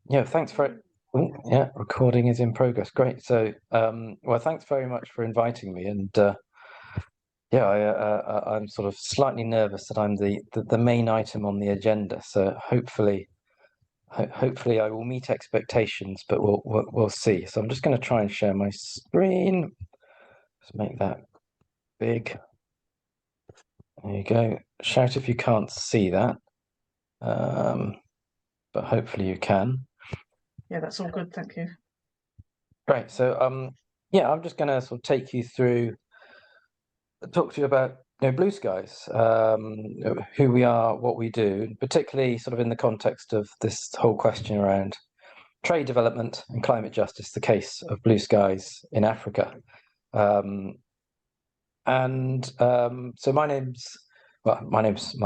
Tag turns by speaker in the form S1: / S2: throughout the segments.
S1: Yeah, thanks for yeah, recording is in progress. Great. So, well, thanks very much for inviting me. And yeah, I'm sort of slightly nervous that I'm the main item on the agenda. So hopefully I will meet expectations, but we'll see. So I'm just going to try and share my screen. Just make that big. There you go. Shout if you can't see that. But hopefully you can.
S2: Yeah, that's all good. Thank you.
S1: Great. So yeah, I'm just going to sort of take you through, talk to you about blue skies, who we are, what we do, particularly sort of in the context of this whole question around trade development and climate justice, the case of blue skies in Africa. So my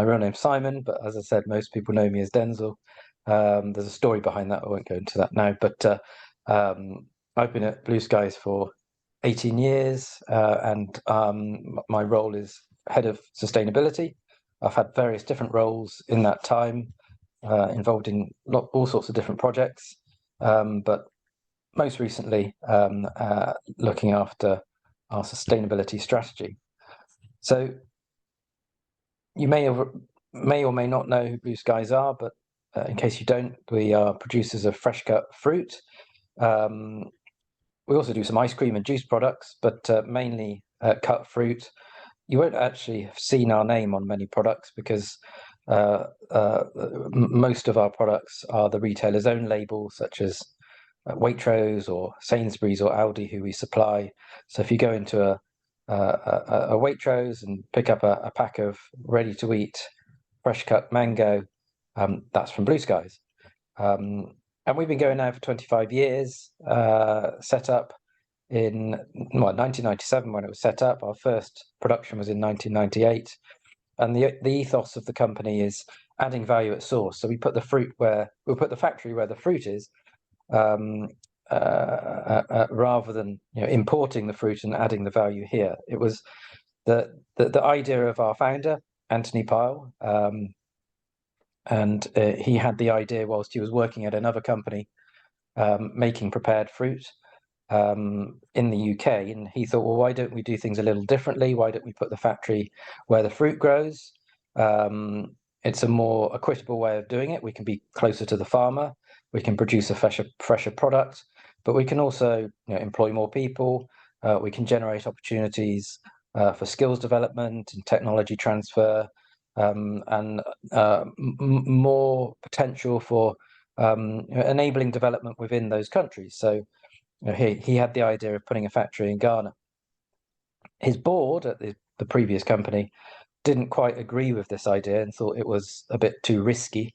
S1: real name's Simon, but as I said, most people know me as Denzel. There's a story behind that. I won't go into that now, but I've been at Blue Skies for 18 years, and my role is head of sustainability. I've had various different roles in that time, involved in all sorts of different projects, but most recently looking after our sustainability strategy. So you may or may not know who Blue Skies are, but in case you don't, we are producers of fresh cut fruit. We also do some ice cream and juice products, but mainly cut fruit. You won't actually have seen our name on many products because most of our products are the retailer's own label, such as Waitrose or Sainsbury's or Aldi, who we supply. So if you go into a Waitrose and pick up a pack of ready-to-eat fresh cut mango, that's from Blue Skies. And we've been going now for 25 years, set up in 1997 when it was set up. Our first production was in 1998. And the ethos of the company is adding value at source. So we put the factory where the fruit is, rather than importing the fruit and adding the value here. It was the idea of our founder, Anthony Pyle, and he had the idea whilst he was working at another company making prepared fruit in the UK, and he thought, well, why don't we do things a little differently? Why don't we put the factory where the fruit grows? It's a more equitable way of doing it. We can be closer to the farmer. We can produce a fresher product, but we can also employ more people. We can generate opportunities for skills development and technology transfer, and more potential for enabling development within those countries. So he had the idea of putting a factory in Ghana. His board at the previous company didn't quite agree with this idea and thought it was a bit too risky.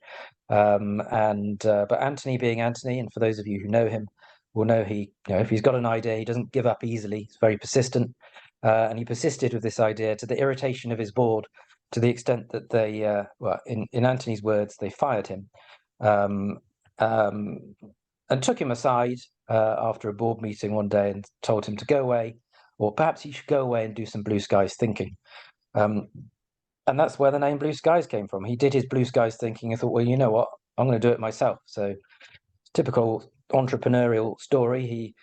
S1: But Anthony, being Anthony, and for those of you who know him, will know if he's got an idea, he doesn't give up easily. He's very persistent, and he persisted with this idea to the irritation of his board, to the extent that they, in Anthony's words, they fired him, and took him aside after a board meeting one day and told him to go away, or perhaps he should go away and do some blue skies thinking. And that's where the name Blue Skies came from. He did his blue skies thinking and thought, well, you know what, I'm going to do it myself. So typical entrepreneurial story. He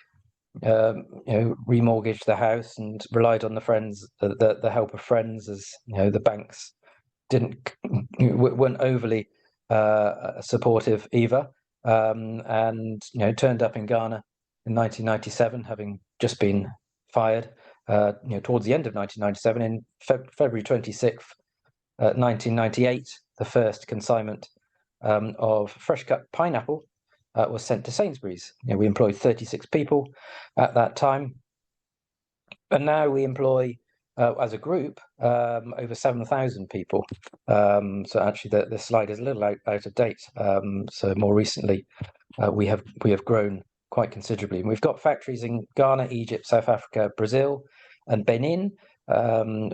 S1: remortgaged the house and relied on the help of friends, as the banks weren't overly supportive either, and turned up in Ghana in 1997, having just been fired towards the end of 1997. In February 26th, 1998, the first consignment of fresh cut pineapple was sent to Sainsbury's. We employed 36 people at that time, and now we employ, as a group, over 7,000 people. So actually, the slide is a little out of date. So more recently, we have grown quite considerably. And we've got factories in Ghana, Egypt, South Africa, Brazil, and Benin.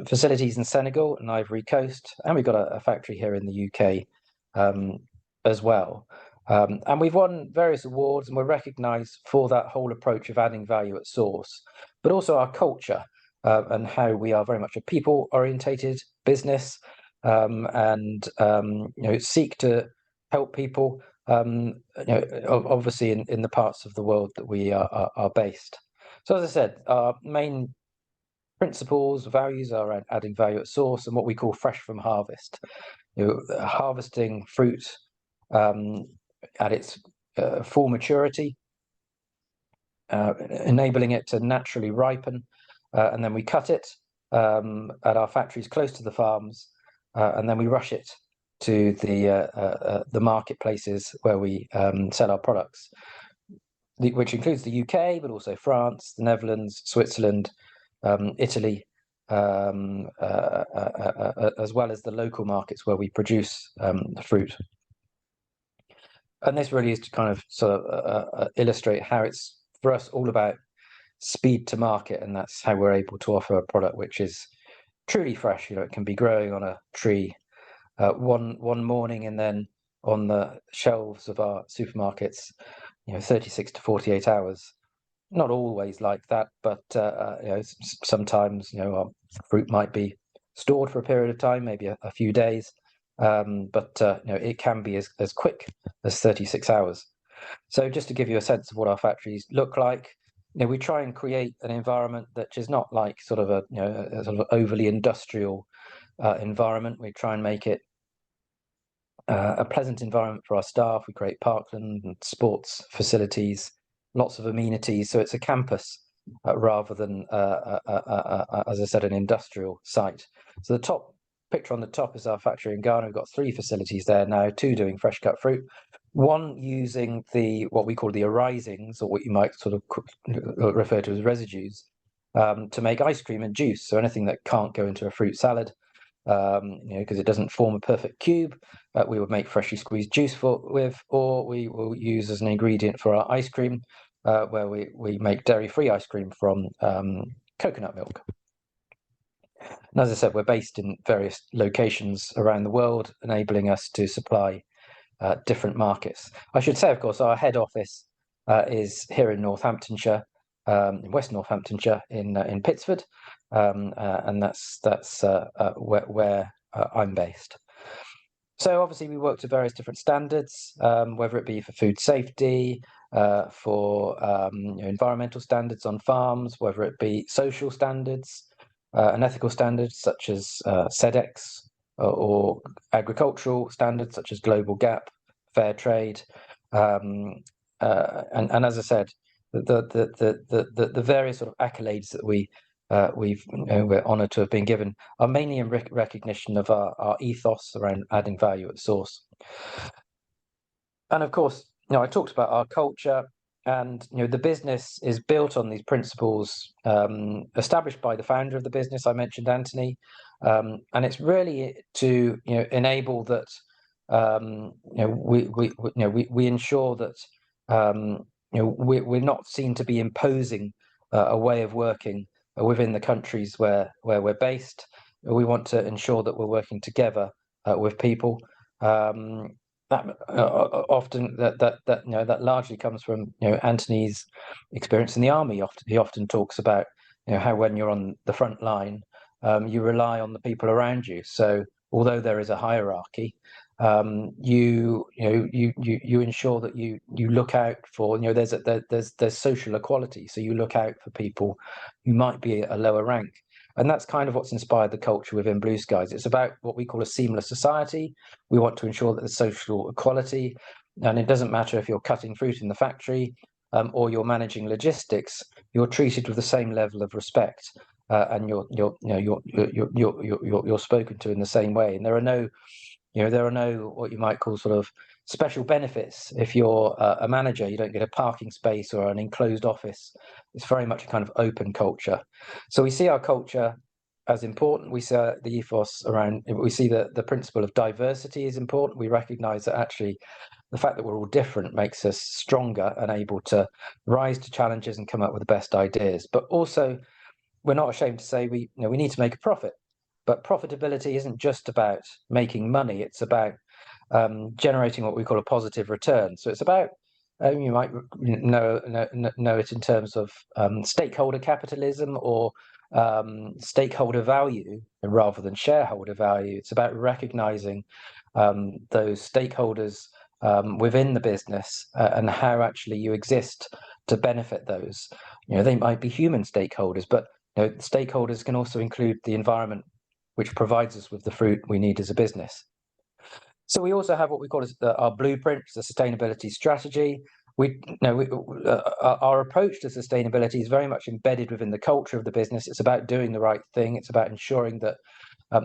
S1: Facilities in Senegal and Ivory Coast, and we've got a factory here in the UK as well. And we've won various awards, and we're recognised for that whole approach of adding value at source, but also our culture and how we are very much a people-orientated business, and seek to help people obviously in the parts of the world that we are based. So as I said, our main principles, values are around adding value at source and what we call fresh from harvest. Harvesting fruit at its full maturity, enabling it to naturally ripen, and then we cut it at our factories close to the farms, and then we rush it to the marketplaces where we sell our products, which includes the UK, but also France, the Netherlands, Switzerland, Italy, as well as the local markets where we produce the fruit. And this really is to kind of sort of illustrate how it's for us all about speed to market, and that's how we're able to offer a product which is truly fresh. It can be growing on a tree one morning and then on the shelves of our supermarkets, 36 to 48 hours. Not always like that, but sometimes our fruit might be stored for a period of time, maybe a few days, but it can be as quick as 36 hours. So just to give you a sense of what our factories look like, we try and create an environment that is not like sort of a sort of overly industrial environment. We try and make it a pleasant environment for our staff. We create parkland and sports facilities, lots of amenities. So it's a campus rather than, as I said, an industrial site. So the top picture on the top is our factory in Ghana. We've got 3 facilities there now, 2 doing fresh cut fruit, 1 using what we call the arisings, or what you might sort of refer to as residues, to make ice cream and juice. So anything that can't go into a fruit salad, because it doesn't form a perfect cube, we would make freshly squeezed juice with, or we will use as an ingredient for our ice cream, where we make dairy-free ice cream from coconut milk. And as I said, we're based in various locations around the world, enabling us to supply different markets. I should say, of course, our head office is here in Northamptonshire, in West Northamptonshire, in Pittsford, and that's where I'm based. So obviously we work to various different standards, whether it be for food safety, for environmental standards on farms, whether it be social standards and ethical standards such as SEDEX, or agricultural standards such as Global GAP, Fair Trade, and as I said, the various sort of accolades that we're honoured to have been given are mainly in recognition of our ethos around adding value at source. And of course, I talked about our culture, and the business is built on these principles established by the founder of the business. I mentioned Anthony, and it's really to enable that we ensure that we're not seen to be imposing a way of working within the countries where we're based. We want to ensure that we're working together with people. That often that largely comes from Anthony's experience in the army. He often talks about how when you're on the front line, you rely on the people around you. So although there is a hierarchy, you ensure that you look out for there's social equality. So you look out for people who might be a lower rank. And that's kind of what's inspired the culture within Blue Skies. It's about what we call a seamless society. We want to ensure that there's social equality, and it doesn't matter if you're cutting fruit in the factory or you're managing logistics. You're treated with the same level of respect, and you're spoken to in the same way. And there are no what you might call sort of special benefits. If you're a manager, you don't get a parking space or an enclosed office. It's very much a kind of open culture. So we see our culture as important. We see the ethos around, we see the principle of diversity is important. We recognize that actually the fact that we're all different makes us stronger and able to rise to challenges and come up with the best ideas. But also, we're not ashamed to say we need to make a profit. But profitability isn't just about making money. It's about generating what we call a positive return. So it's about, you might know it in terms of stakeholder capitalism or stakeholder value rather than shareholder value. It's about recognizing those stakeholders within the business, and how actually you exist to benefit those. They might be human stakeholders, but stakeholders can also include the environment, which provides us with the fruit we need as a business. So we also have what we call our blueprint, the sustainability strategy. Our approach to sustainability is very much embedded within the culture of the business. It's about doing the right thing. It's about ensuring that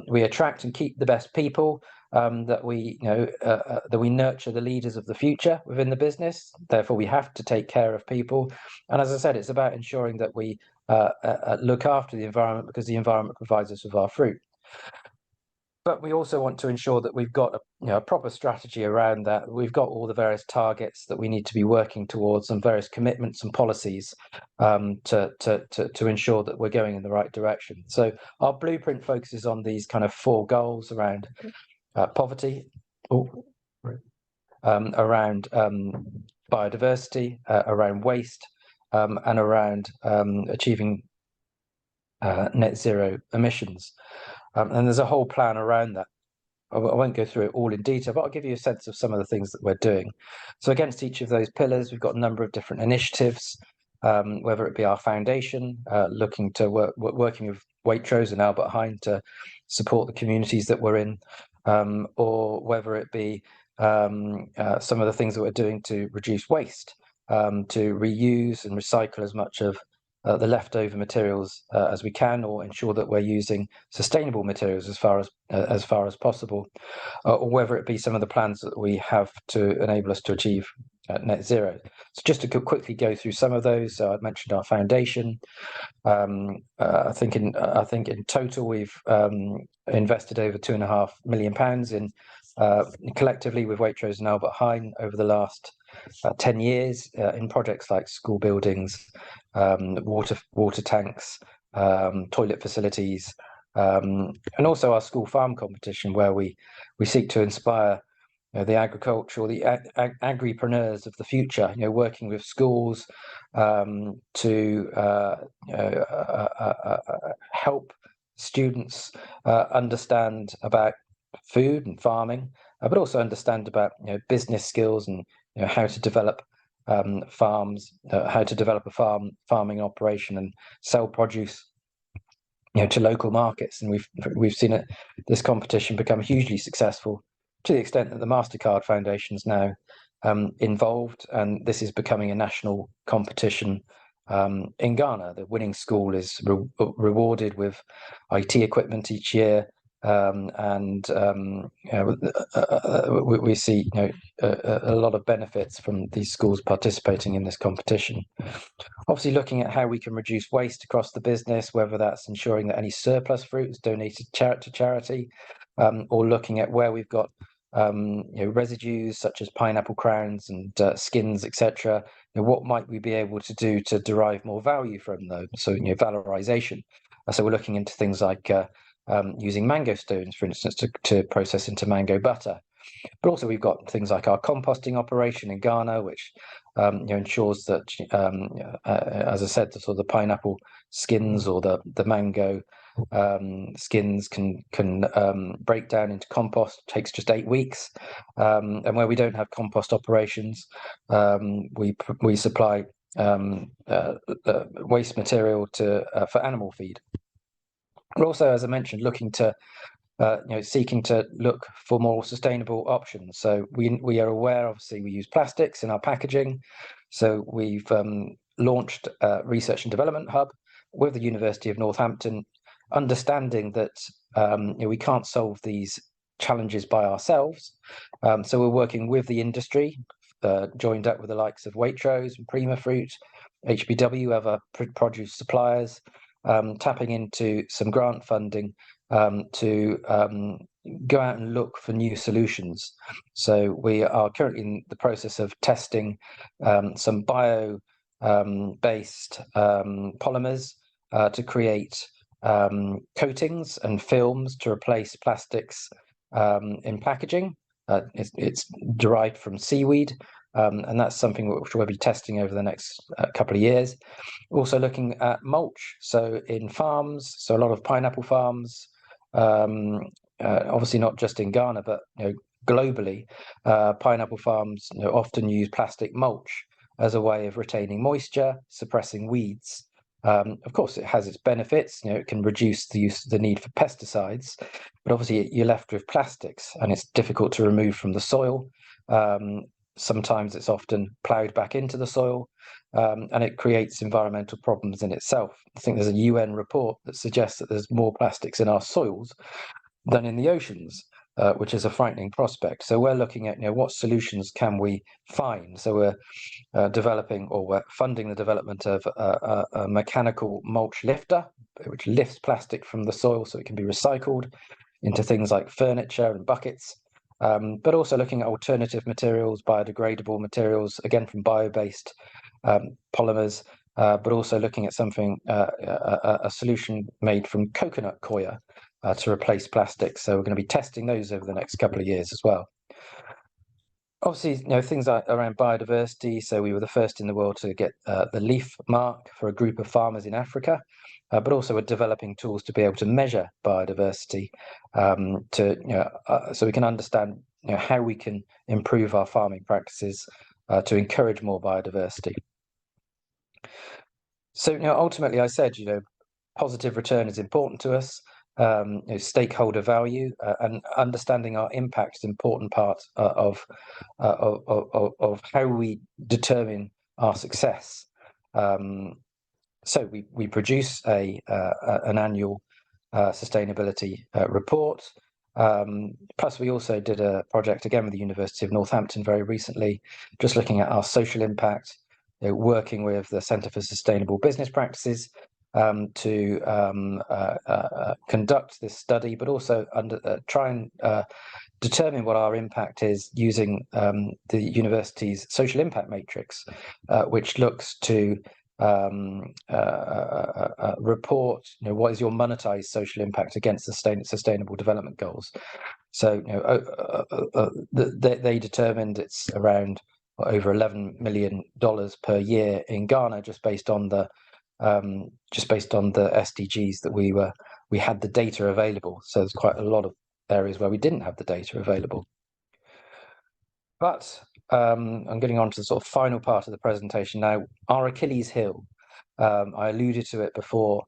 S1: we attract and keep the best people, that we nurture the leaders of the future within the business. Therefore, we have to take care of people. And as I said, it's about ensuring that we look after the environment, because the environment provides us with our fruit. But we also want to ensure that we've got a proper strategy around that. We've got all the various targets that we need to be working towards, and various commitments and policies to ensure that we're going in the right direction. So our blueprint focuses on these kind of 4 goals around poverty, around biodiversity, around waste, and around achieving net zero emissions. And there's a whole plan around that. I won't go through it all in detail, but I'll give you a sense of some of the things that we're doing. So against each of those pillars, we've got a number of different initiatives, whether it be our foundation, working with Waitrose and Albert Heijn to support the communities that we're in, or whether it be some of the things that we're doing to reduce waste, to reuse and recycle as much of the leftover materials as we can, or ensure that we're using sustainable materials as far as possible, or whether it be some of the plans that we have to enable us to achieve net zero. So just to quickly go through some of those, so I've mentioned our foundation. I think in total we've invested over £2.5 million in collectively with Waitrose and Albert Heijn over the last 10 years in projects like school buildings, water tanks, toilet facilities, and also our school farm competition, where we seek to inspire the agricultural, the agripreneurs of the future, working with schools to help students understand about food and farming, but also understand about business skills and how to develop farms, how to develop a farming operation and sell produce to local markets. And we've seen this competition become hugely successful, to the extent that the MasterCard Foundation is now involved, and this is becoming a national competition in Ghana. The winning school is rewarded with IT equipment each year, and we see a lot of benefits from these schools participating in this competition. Obviously, looking at how we can reduce waste across the business, whether that's ensuring that any surplus fruit is donated to charity, or looking at where we've got residues such as pineapple crowns and skins, etc. What might we be able to do to derive more value from those? So valorization. So we're looking into things like using mango stones, for instance, to process into mango butter. But also we've got things like our composting operation in Ghana, which ensures that, as I said, the sort of the pineapple skins or the mango skins can break down into compost. It takes just 8 weeks, and where we don't have compost operations, we supply waste material for animal feed. But also, as I mentioned, looking to seeking to look for more sustainable options. So we are aware, obviously, we use plastics in our packaging. So we've launched a research and development hub with the University of Northampton, understanding that we can't solve these challenges by ourselves. So we're working with the industry, joined up with the likes of Waitrose and Prima Fruit, HBW, other produce suppliers, tapping into some grant funding to go out and look for new solutions. So we are currently in the process of testing some bio based polymers to create coatings and films to replace plastics in packaging. It's derived from seaweed, and that's something which we'll be testing over the next couple of years. Also looking at mulch, so in farms, so a lot of pineapple farms, obviously not just in Ghana, but globally, pineapple farms often use plastic mulch as a way of retaining moisture, suppressing weeds. Of course, it has its benefits. It can reduce the need for pesticides, but obviously you're left with plastics, and it's difficult to remove from the soil. Sometimes it's often ploughed back into the soil, and it creates environmental problems in itself. I think there's a UN report that suggests that there's more plastics in our soils than in the oceans, which is a frightening prospect. So we're looking at what solutions can we find. So we're developing, or we're funding the development of a mechanical mulch lifter, which lifts plastic from the soil so it can be recycled into things like furniture and buckets. But also looking at alternative materials, biodegradable materials, again from bio-based polymers, but also looking at something, a solution made from coconut coir to replace plastics. So we're going to be testing those over the next couple of years as well. Obviously, things around biodiversity. So we were the first in the world to get the LEAF mark for a group of farmers in Africa, but also we're developing tools to be able to measure biodiversity, so we can understand how we can improve our farming practices to encourage more biodiversity. So ultimately, I said positive return is important to us. Stakeholder value and understanding our impact is an important part of how we determine our success. So we produce an annual sustainability report. Plus, we also did a project again with the University of Northampton very recently, just looking at our social impact, working with the Centre for Sustainable Business Practices to conduct this study, but also try and determine what our impact is using the university's social impact matrix, which looks to report what is your monetized social impact against sustainable development goals. So they determined it's around over $11 million per year in Ghana, just based on the SDGs that we had the data available. So there's quite a lot of areas where we didn't have the data available. But I'm getting on to the sort of final part of the presentation now. Our Achilles heel. I alluded to it before,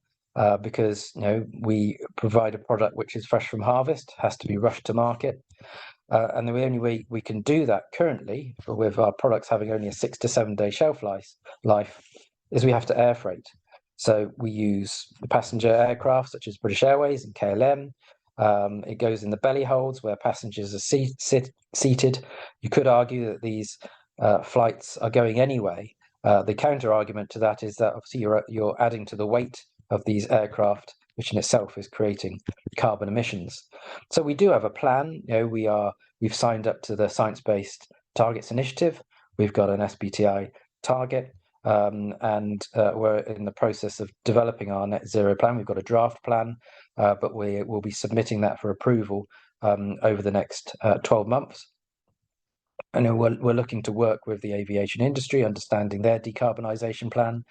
S1: because we provide a product which is fresh from harvest, has to be rushed to market. And the only way we can do that currently, with our products having only a 6 to 7 day shelf life, is we have to air freight. So we use the passenger aircraft such as British Airways and KLM. It goes in the belly holds where passengers are seated. You could argue that these flights are going anyway. The counter argument to that is that obviously you're adding to the weight of these aircraft, which in itself is creating carbon emissions. So we do have a plan. We've signed up to the Science Based Targets Initiative. We've got an SBTi target, and we're in the process of developing our net zero plan. We've got a draft plan, but we will be submitting that for approval over the next 12 months. And we're looking to work with the aviation industry, understanding their decarbonisation plan.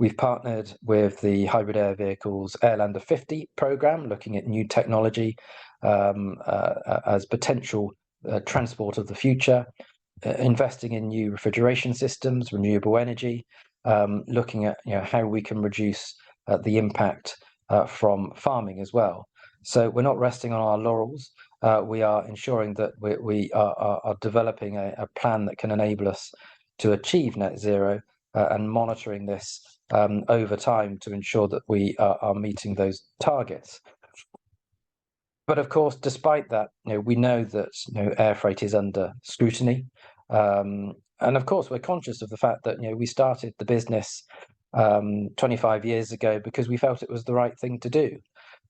S1: We've partnered with the Hybrid Air Vehicles Airlander 50 program, looking at new technology as potential transport of the future, investing in new refrigeration systems, renewable energy, looking at how we can reduce the impact from farming as well. So we're not resting on our laurels. We are ensuring that we are developing a plan that can enable us to achieve net zero, and monitoring this over time to ensure that we are meeting those targets. But of course, despite that, we know that air freight is under scrutiny, and of course we're conscious of the fact that we started the business 25 years ago because we felt it was the right thing to do,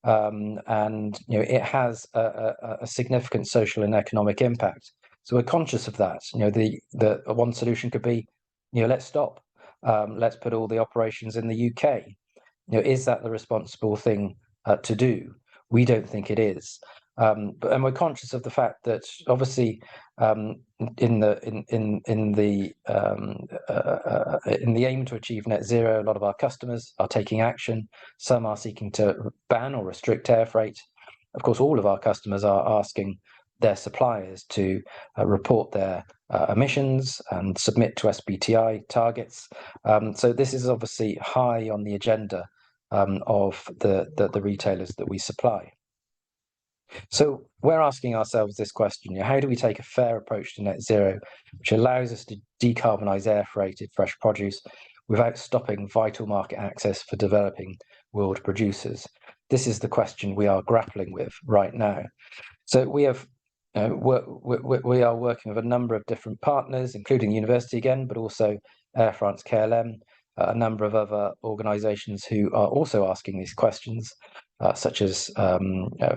S1: and it has a significant social and economic impact. So we're conscious of that. The one solution could be, let's stop. Let's put all the operations in the UK. Is that the responsible thing to do? We don't think it is, and we're conscious of the fact that obviously in the aim to achieve net zero, a lot of our customers are taking action. Some are seeking to ban or restrict air freight. Of course, all of our customers are asking their suppliers to report their emissions and submit to SBTi targets. So this is obviously high on the agenda of the retailers that we supply. So we're asking ourselves this question: how do we take a fair approach to net zero, which allows us to decarbonise air-freighted fresh produce without stopping vital market access for developing world producers? This is the question we are grappling with right now. So we have, we are working with a number of different partners, including university again, but also Air France KLM, a number of other organisations who are also asking these questions, such as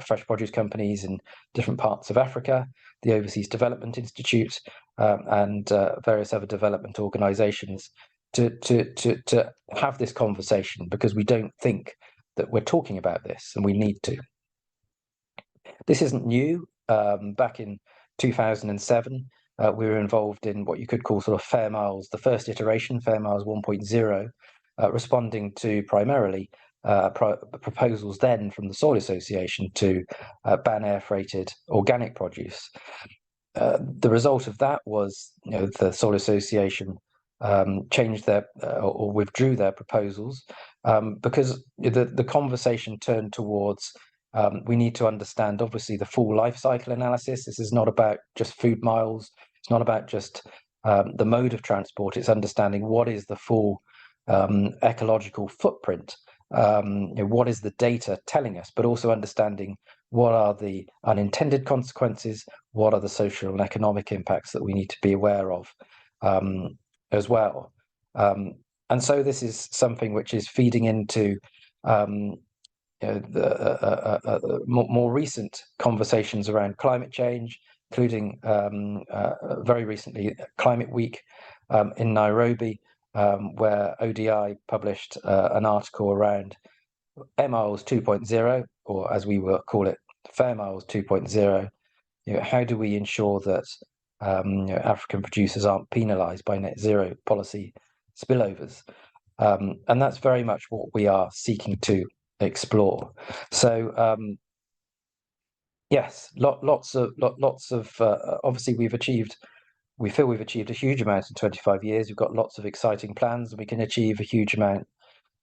S1: fresh produce companies in different parts of Africa, the Overseas Development Institute, and various other development organisations to have this conversation, because we don't think that we're talking about this, and we need to. This isn't new. Back in 2007, we were involved in what you could call sort of Fair Miles, the first iteration, Fair Miles 1.0, responding to primarily proposals then from the Soil Association to ban air-freighted organic produce. The result of that was, the Soil Association changed their or withdrew their proposals, because the conversation turned towards we need to understand, obviously, the full life cycle analysis. This is not about just food miles. It's not about just the mode of transport. It's understanding what is the full ecological footprint. What is the data telling us, but also understanding what are the unintended consequences, what are the social and economic impacts that we need to be aware of as well. And so this is something which is feeding into the more recent conversations around climate change, including very recently Climate Week in Nairobi, where ODI published an article around Air Miles 2.0, or as we will call it, Fair Miles 2.0. How do we ensure that African producers aren't penalised by net zero policy spillovers? And that's very much what we are seeking to explore. So yes, lots of obviously we feel we've achieved a huge amount in 25 years. We've got lots of exciting plans, and we can achieve a huge amount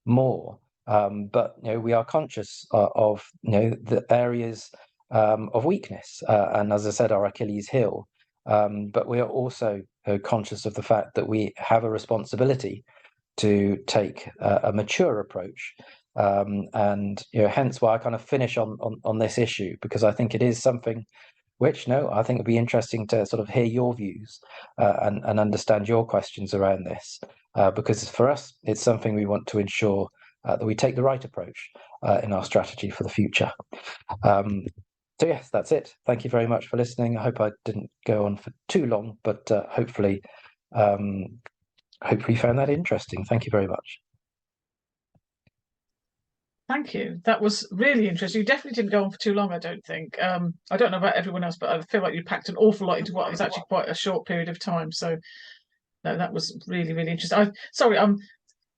S1: more. But we are conscious of the areas of weakness, and as I said, our Achilles heel. But we are also conscious of the fact that we have a responsibility to take a mature approach, and hence why I kind of finish on this issue, because I think it is something which I think it'd be interesting to sort of hear your views and understand your questions around this, because for us it's something we want to ensure that we take the right approach in our strategy for the future. So yes, that's it. Thank you very much for listening. I hope I didn't go on for too long, but hopefully you found that interesting. Thank you very much.
S2: Thank you. That was really interesting. You definitely didn't go on for too long, I don't think. I don't know about everyone else, but I feel like you packed an awful lot into what is actually quite a short period of time. So no, that was really, really interesting. Sorry, I'm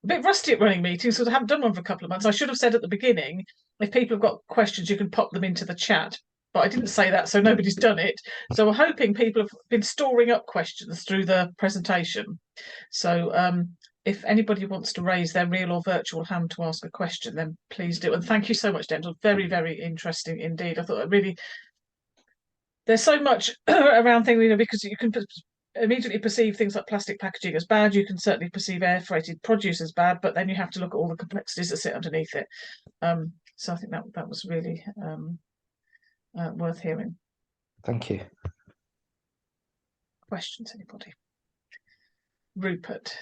S2: a bit rusty at running meetings, so I haven't done one for a couple of months. I should have said at the beginning, if people have got questions, you can pop them into the chat. But I didn't say that, so nobody's done it. So we're hoping people have been storing up questions through the presentation. So if anybody wants to raise their real or virtual hand to ask a question, then please do. And thank you so much, Dental. Very, very interesting indeed. I thought there's so much around things, because you can immediately perceive things like plastic packaging as bad. You can certainly perceive air freighted produce as bad, but then you have to look at all the complexities that sit underneath it. So I think that was really worth hearing.
S1: Thank you.
S2: Questions, anybody? Rupert.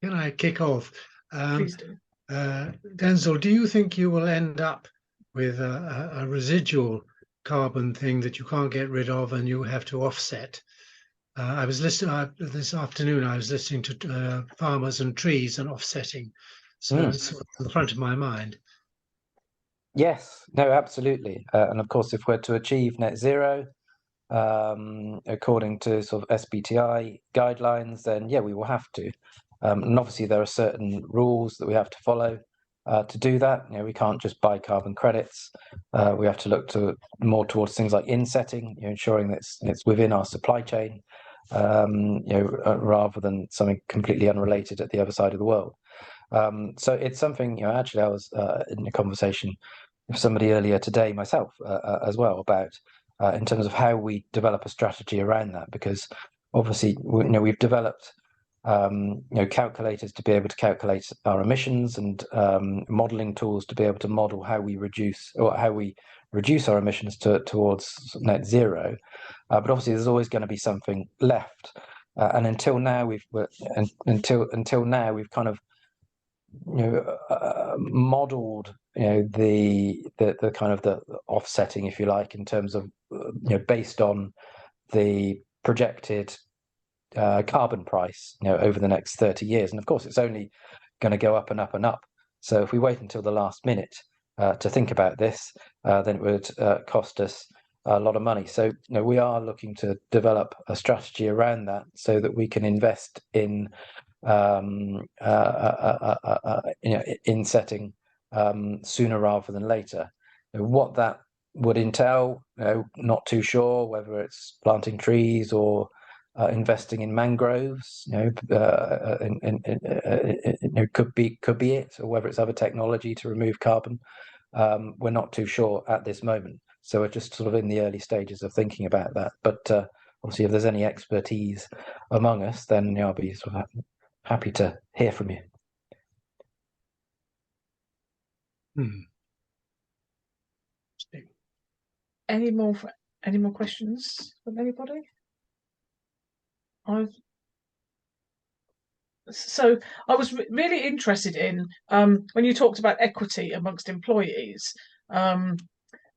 S3: Can I kick off?
S2: Please do.
S3: Denzel, do you think you will end up with a residual carbon thing that you can't get rid of and you have to offset? I was listening this afternoon. I was listening to farmers and trees and offsetting, so it's on the front of my mind.
S1: Yes, no, absolutely, and of course, if we're to achieve net zero, according to sort of SBTi guidelines, then yeah, we will have to. And obviously, there are certain rules that we have to follow. to do that. We can't just buy carbon credits. We have to look more towards things like insetting, ensuring that it's within our supply chain, rather than something completely unrelated at the other side of the world. So it's something, actually I was in a conversation with somebody earlier today myself as well about in terms of how we develop a strategy around that, because obviously we've developed calculators to be able to calculate our emissions, and modeling tools to be able to model how we reduce our emissions towards net zero. But obviously there's always going to be something left, and until now we've kind of modeled the kind of the offsetting, if you like, in terms of based on the projected carbon price over the next 30 years, and of course it's only going to go up and up and up. So if we wait until the last minute to think about this, then it would cost us a lot of money. So we are looking to develop a strategy around that so that we can invest in insetting sooner rather than later. What that would entail, not too sure, whether it's planting trees or investing in mangroves, could be it, or whether it's other technology to remove carbon. We're not too sure at this moment, so we're just sort of in the early stages of thinking about that. But obviously, if there's any expertise among us, then I'll be sort of happy to hear from you.
S2: Any more questions from anybody? So I was really interested in when you talked about equity amongst employees,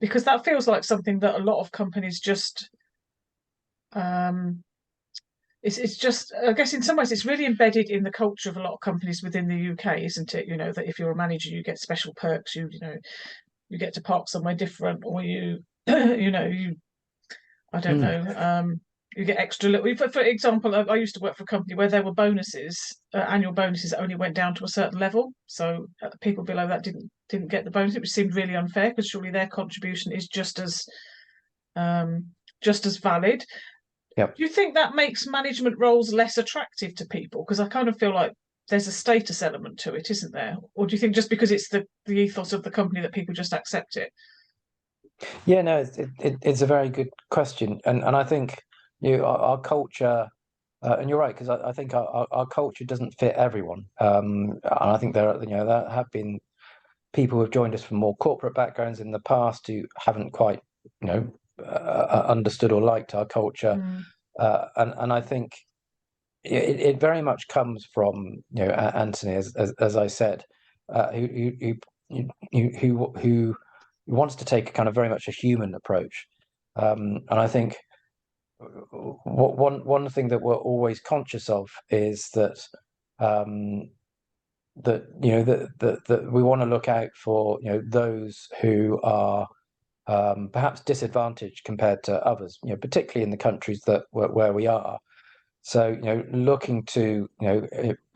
S2: because that feels like something that a lot of companies just it's just, I guess in some ways it's really embedded in the culture of a lot of companies within the UK, isn't it? That if you're a manager you get special perks, you get to park somewhere different, or you I don't know, you get extra little. For example, I used to work for a company where there were bonuses, annual bonuses that only went down to a certain level. So people below that didn't get the bonus, which seemed really unfair, because surely their contribution is just as valid.
S1: Yep.
S2: Do you think that makes management roles less attractive to people? Because I kind of feel like there's a status element to it, isn't there? Or do you think just because it's the ethos of the company that people just accept it?
S1: Yeah, no, it's a very good question, and I think our culture, and you're right, because I think our culture doesn't fit everyone, and I think there have been people who have joined us from more corporate backgrounds in the past who haven't quite understood or liked our culture, and I think it very much comes from Anthony, as I said, who wants to take a kind of very much a human approach, and I think one thing that we're always conscious of is that that we want to look out for those who are perhaps disadvantaged compared to others, particularly in the countries where we are. So looking to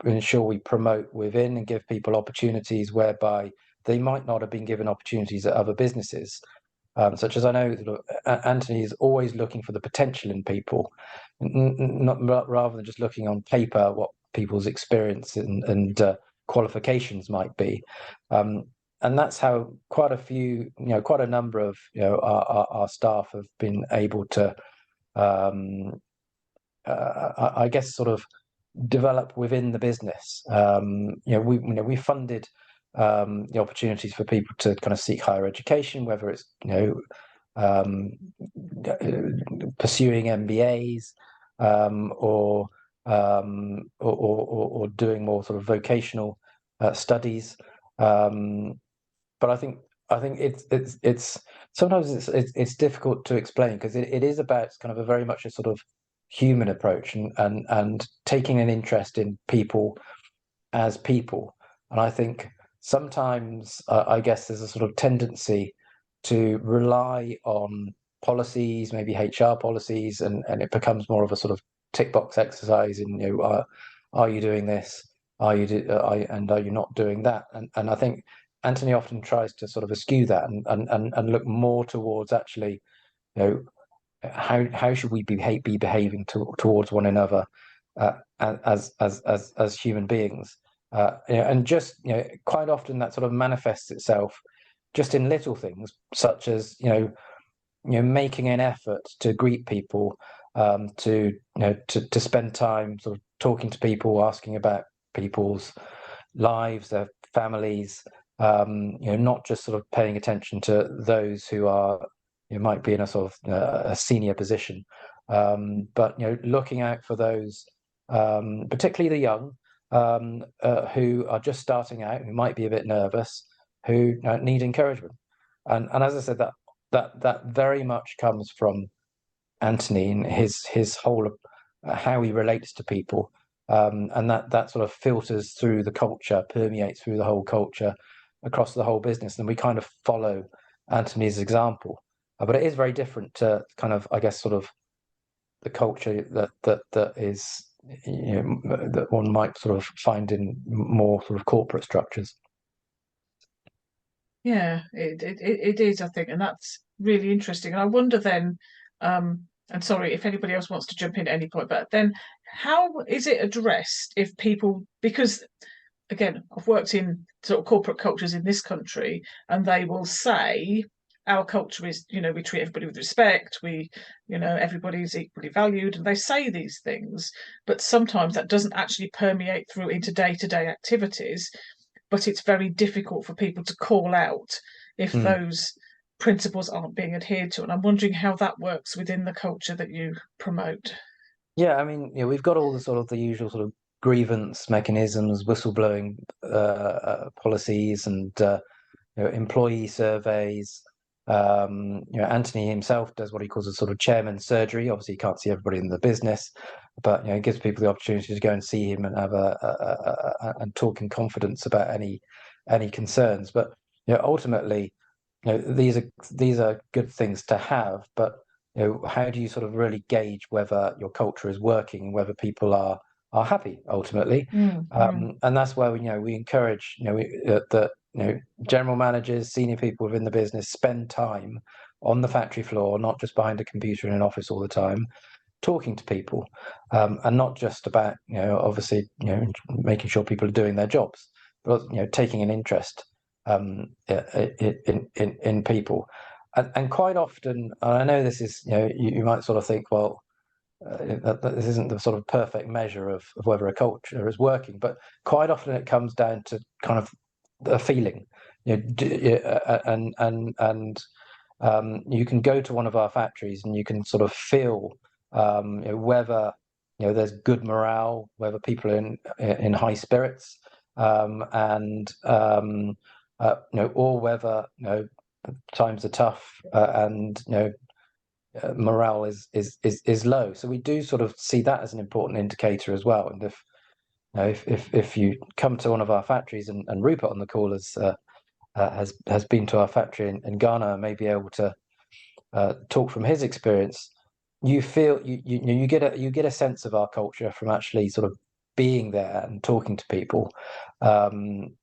S1: ensure we promote within and give people opportunities whereby they might not have been given opportunities at other businesses, such as I know Anthony is always looking for the potential in people, not rather than just looking on paper what people's experience and qualifications might be, and that's how quite a number of our staff have been able to I guess sort of develop within the business. We funded the opportunities for people to kind of seek higher education, whether it's pursuing MBAs, or doing more sort of vocational studies. But I think it's sometimes it's difficult to explain, because it is about kind of a very much a sort of human approach, and taking an interest in people as people. And I think sometimes I guess there's a sort of tendency to rely on policies, maybe HR policies, and it becomes more of a sort of tick box exercise in are you doing this, are you not doing that, and I think Anthony often tries to sort of eschew that and look more towards actually, how should we be behaving towards one another as human beings, and just quite often that sort of manifests itself just in little things, such as making an effort to greet people, to spend time sort of talking to people, asking about people's lives, their families, not just sort of paying attention to those who are might be in a sort of a senior position, but looking out for those, particularly the young, who are just starting out, who might be a bit nervous, who need encouragement. And as I said, that very much comes from Anthony and his whole how he relates to people, and that sort of filters through the culture, permeates through the whole culture, across the whole business, and we kind of follow Anthony's example. But it is very different to kind of, I guess, sort of the culture that is that one might sort of find in more sort of corporate structures.
S2: Yeah, it is, I think, and that's really interesting. And I wonder then, and sorry if anybody else wants to jump in at any point, but then how is it addressed if people, because again, I've worked in sort of corporate cultures in this country, and they will say our culture is, we treat everybody with respect, everybody's equally valued, and they say these things, but sometimes that doesn't actually permeate through into day-to-day activities. But it's very difficult for people to call out if those principles aren't being adhered to. And I'm wondering how that works within the culture that you promote.
S1: Yeah, I mean, we've got all the usual sort of grievance mechanisms, whistleblowing policies, and employee surveys. Anthony himself does what he calls a sort of chairman's surgery. Obviously, he can't see everybody in the business, but it gives people the opportunity to go and see him and have and talk in confidence about any concerns. But ultimately, these are good things to have. But how do you sort of really gauge whether your culture is working, whether people are happy ultimately? And that's where we encourage that general managers, senior people within the business spend time on the factory floor, not just behind a computer in an office all the time, talking to people, and not just about obviously making sure people are doing their jobs, but taking an interest in people. And quite often, and I know this is you might sort of think, well, that this isn't the sort of perfect measure of whether a culture is working, but quite often it comes down to kind of a feeling, and you can go to one of our factories and you can sort of feel whether there's good morale, whether people are in high spirits, or whether times are tough, and morale is low. So we do sort of see that as an important indicator as well. And if you come to one of our factories, and Rupert on the call has been to our factory in Ghana and may be able to talk from his experience, you feel you get a sense of our culture from actually sort of being there and talking to people, in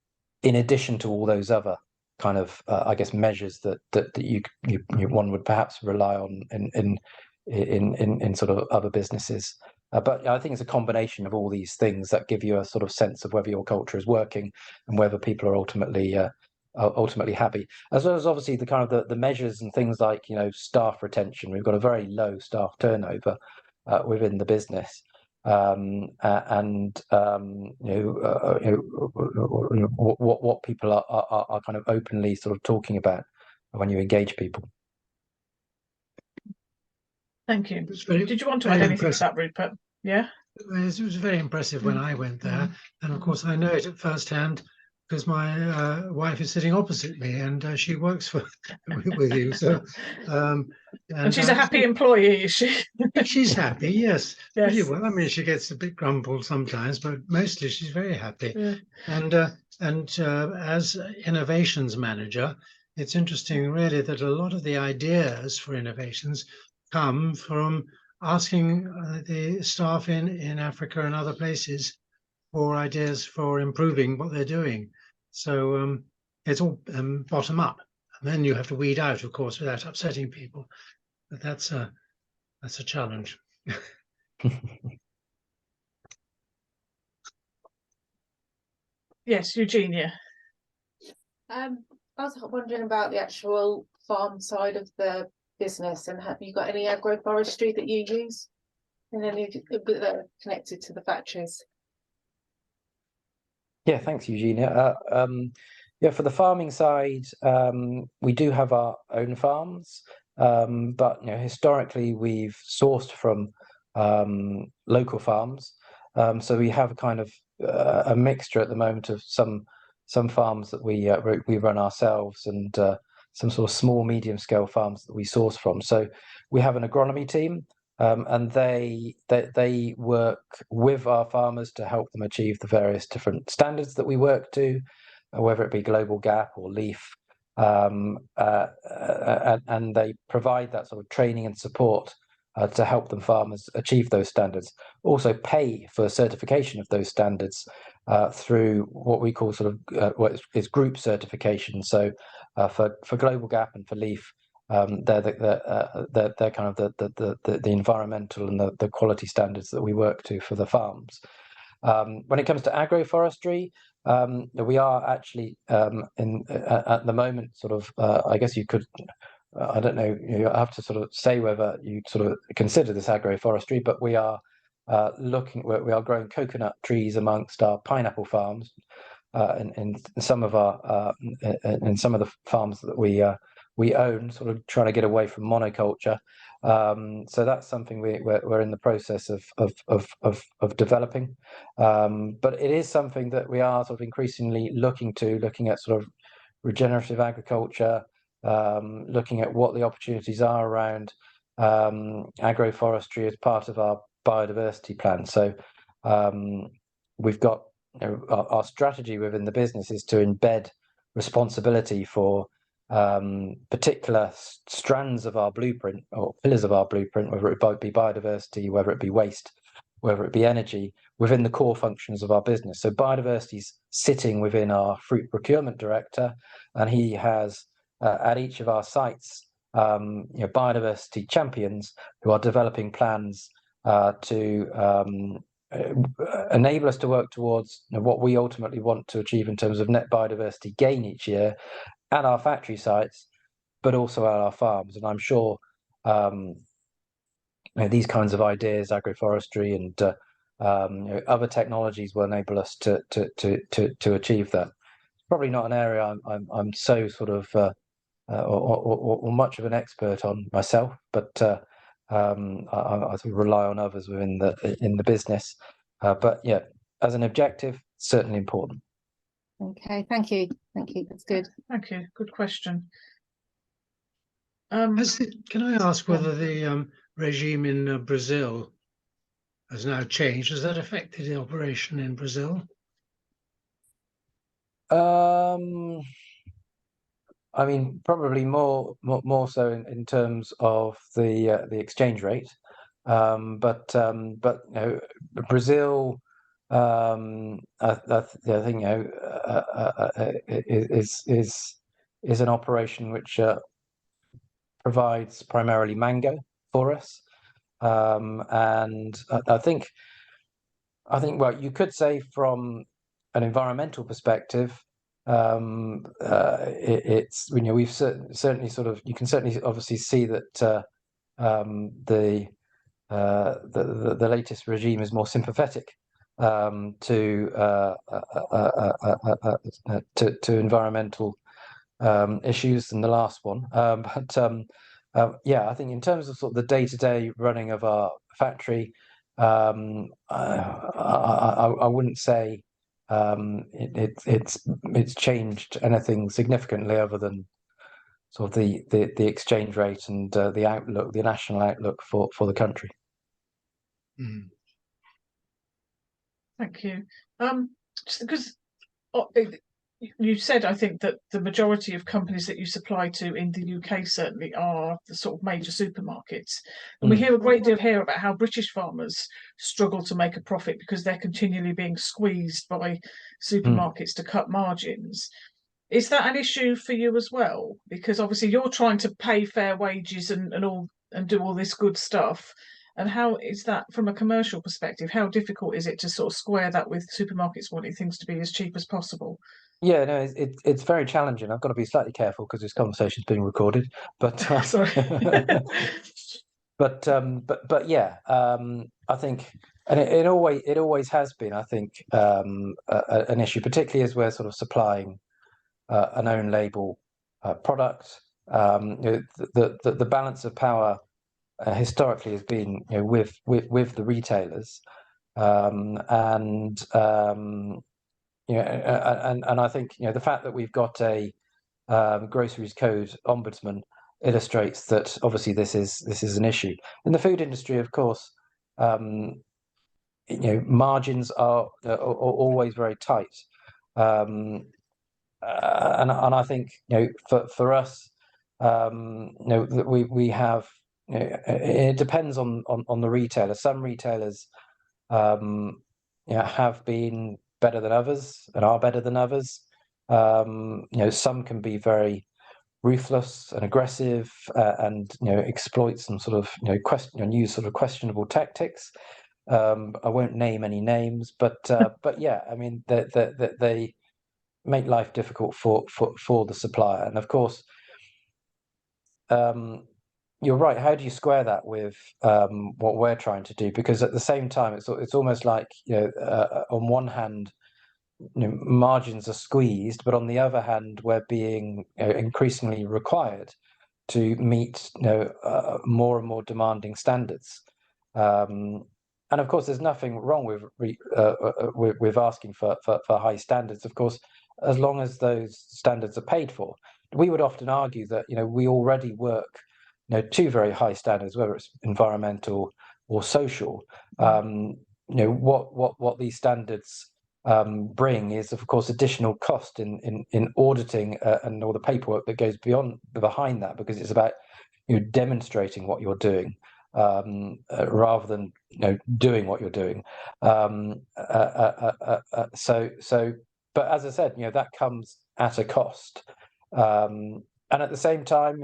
S1: addition to all those other kind of I guess measures that you one would perhaps rely on in sort of other businesses. But I think it's a combination of all these things that give you a sort of sense of whether your culture is working and whether people are ultimately happy, as well as obviously the kind of the measures and things like staff retention. We've got a very low staff turnover within the business, and what people are kind of openly sort of talking about when you engage people.
S2: Thank you. Did you want to add anything to that, Rupert? Yeah.
S3: It was very impressive when I went there, and of course I know it at first hand because my wife is sitting opposite me, and she works with you. So,
S2: and she's a happy employee, is she?
S3: She's happy, yes.
S2: Yes.
S3: Pretty well. I mean, she gets a bit grumbled sometimes, but mostly she's very happy.
S2: Yeah.
S3: And as innovations manager, it's interesting really that a lot of the ideas for innovations come from asking the staff in Africa and other places for ideas for improving what they're doing. So It's all bottom up, and then you have to weed out, of course, without upsetting people. But that's a challenge.
S2: Yes, Eugenia.
S4: I was wondering about the actual farm side of the business, and have you got any agroforestry that you use, and any that are connected to the factories?
S1: Yeah, thanks, Eugenia. Yeah, for the farming side, we do have our own farms, but historically we've sourced from local farms. So we have a kind of a mixture at the moment of some farms that we run ourselves, and some sort of small, medium scale farms that we source from. So we have an agronomy team. And they work with our farmers to help them achieve the various different standards that we work to, whether it be global gap or leaf, and they provide that sort of training and support to help them farmers achieve those standards. Also pay for certification of those standards through what we call sort of what is group certification. So for global gap and for leaf. They're kind of the environmental and the quality standards that we work to for the farms. When it comes to agroforestry, we are actually at the moment sort of I guess you could I don't know, you have to sort of say whether you sort of consider this agroforestry, but we are we are growing coconut trees amongst our pineapple farms in some of our in some of the farms that we own, sort of trying to get away from monoculture. So that's something we're in the process of developing. But it is something that we are sort of increasingly looking at sort of regenerative agriculture, looking at what the opportunities are around agroforestry as part of our biodiversity plan. So we've got our strategy within the business is to embed responsibility for particular strands of our blueprint or pillars of our blueprint, whether it be biodiversity, whether it be waste, whether it be energy, within the core functions of our business. So biodiversity is sitting within our fruit procurement director, and he has at each of our sites biodiversity champions who are developing plans to enable us to work towards what we ultimately want to achieve in terms of net biodiversity gain each year at our factory sites, but also at our farms. And I'm sure these kinds of ideas, agroforestry and other technologies, will enable us to achieve that. Probably not an area I'm so sort of or much of an expert on myself, but I sort of rely on others within the business. But yeah, as an objective, certainly important.
S4: Okay, thank you. That's good.
S2: Thank you. Good question.
S3: Can I ask whether the regime in Brazil has now changed? Has that affected the operation in Brazil?
S1: I mean, probably more so in terms of the exchange rate, but Brazil, I think is an operation which provides primarily mango for us, and I think well, you could say from an environmental perspective. It's we've certainly sort of, you can certainly obviously see that the latest regime is more sympathetic to environmental issues than the last one. Yeah, I think in terms of sort of the day-to-day running of our factory, I wouldn't say it's changed anything significantly other than sort of the exchange rate and the outlook, the national outlook for the country.
S3: Mm.
S2: Thank you. Just because you said, I think, that the majority of companies that you supply to in the UK certainly are the sort of major supermarkets. And we hear a great deal here about how British farmers struggle to make a profit because they're continually being squeezed by supermarkets to cut margins. Is that an issue for you as well? Because obviously you're trying to pay fair wages and all and do all this good stuff. And how is that from a commercial perspective? How difficult is it to sort of square that with supermarkets wanting things to be as cheap as possible?
S1: Yeah, no, it's very challenging. I've got to be slightly careful because this conversation is being recorded. But
S2: Sorry.
S1: but yeah, I think, and it always has been, I think, an issue, particularly as we're sort of supplying an own label product. The balance of power historically has been, with the retailers, and and I think, the fact that we've got a groceries code ombudsman illustrates that obviously this is an issue in the food industry. Of course, margins are always very tight, and I think, for us, that we have, it depends on the retailer. Some retailers have been better than others and are better than others. Some can be very ruthless and aggressive, and exploit some sort of use sort of questionable tactics. I won't name any names, but yeah, I mean, they make life difficult for the supplier. And of course, you're right. How do you square that with what we're trying to do? Because at the same time, it's almost like, on one hand, margins are squeezed, but on the other hand, we're being increasingly required to meet more and more demanding standards. And of course, there's nothing wrong with asking for high standards. Of course, as long as those standards are paid for. We would often argue that we already work to very high standards, whether it's environmental or social. What these standards bring is, of course, additional cost in auditing and all the paperwork that goes behind that, because it's about demonstrating what you're doing, rather than doing what you're doing. But as I said, that comes at a cost, and at the same time,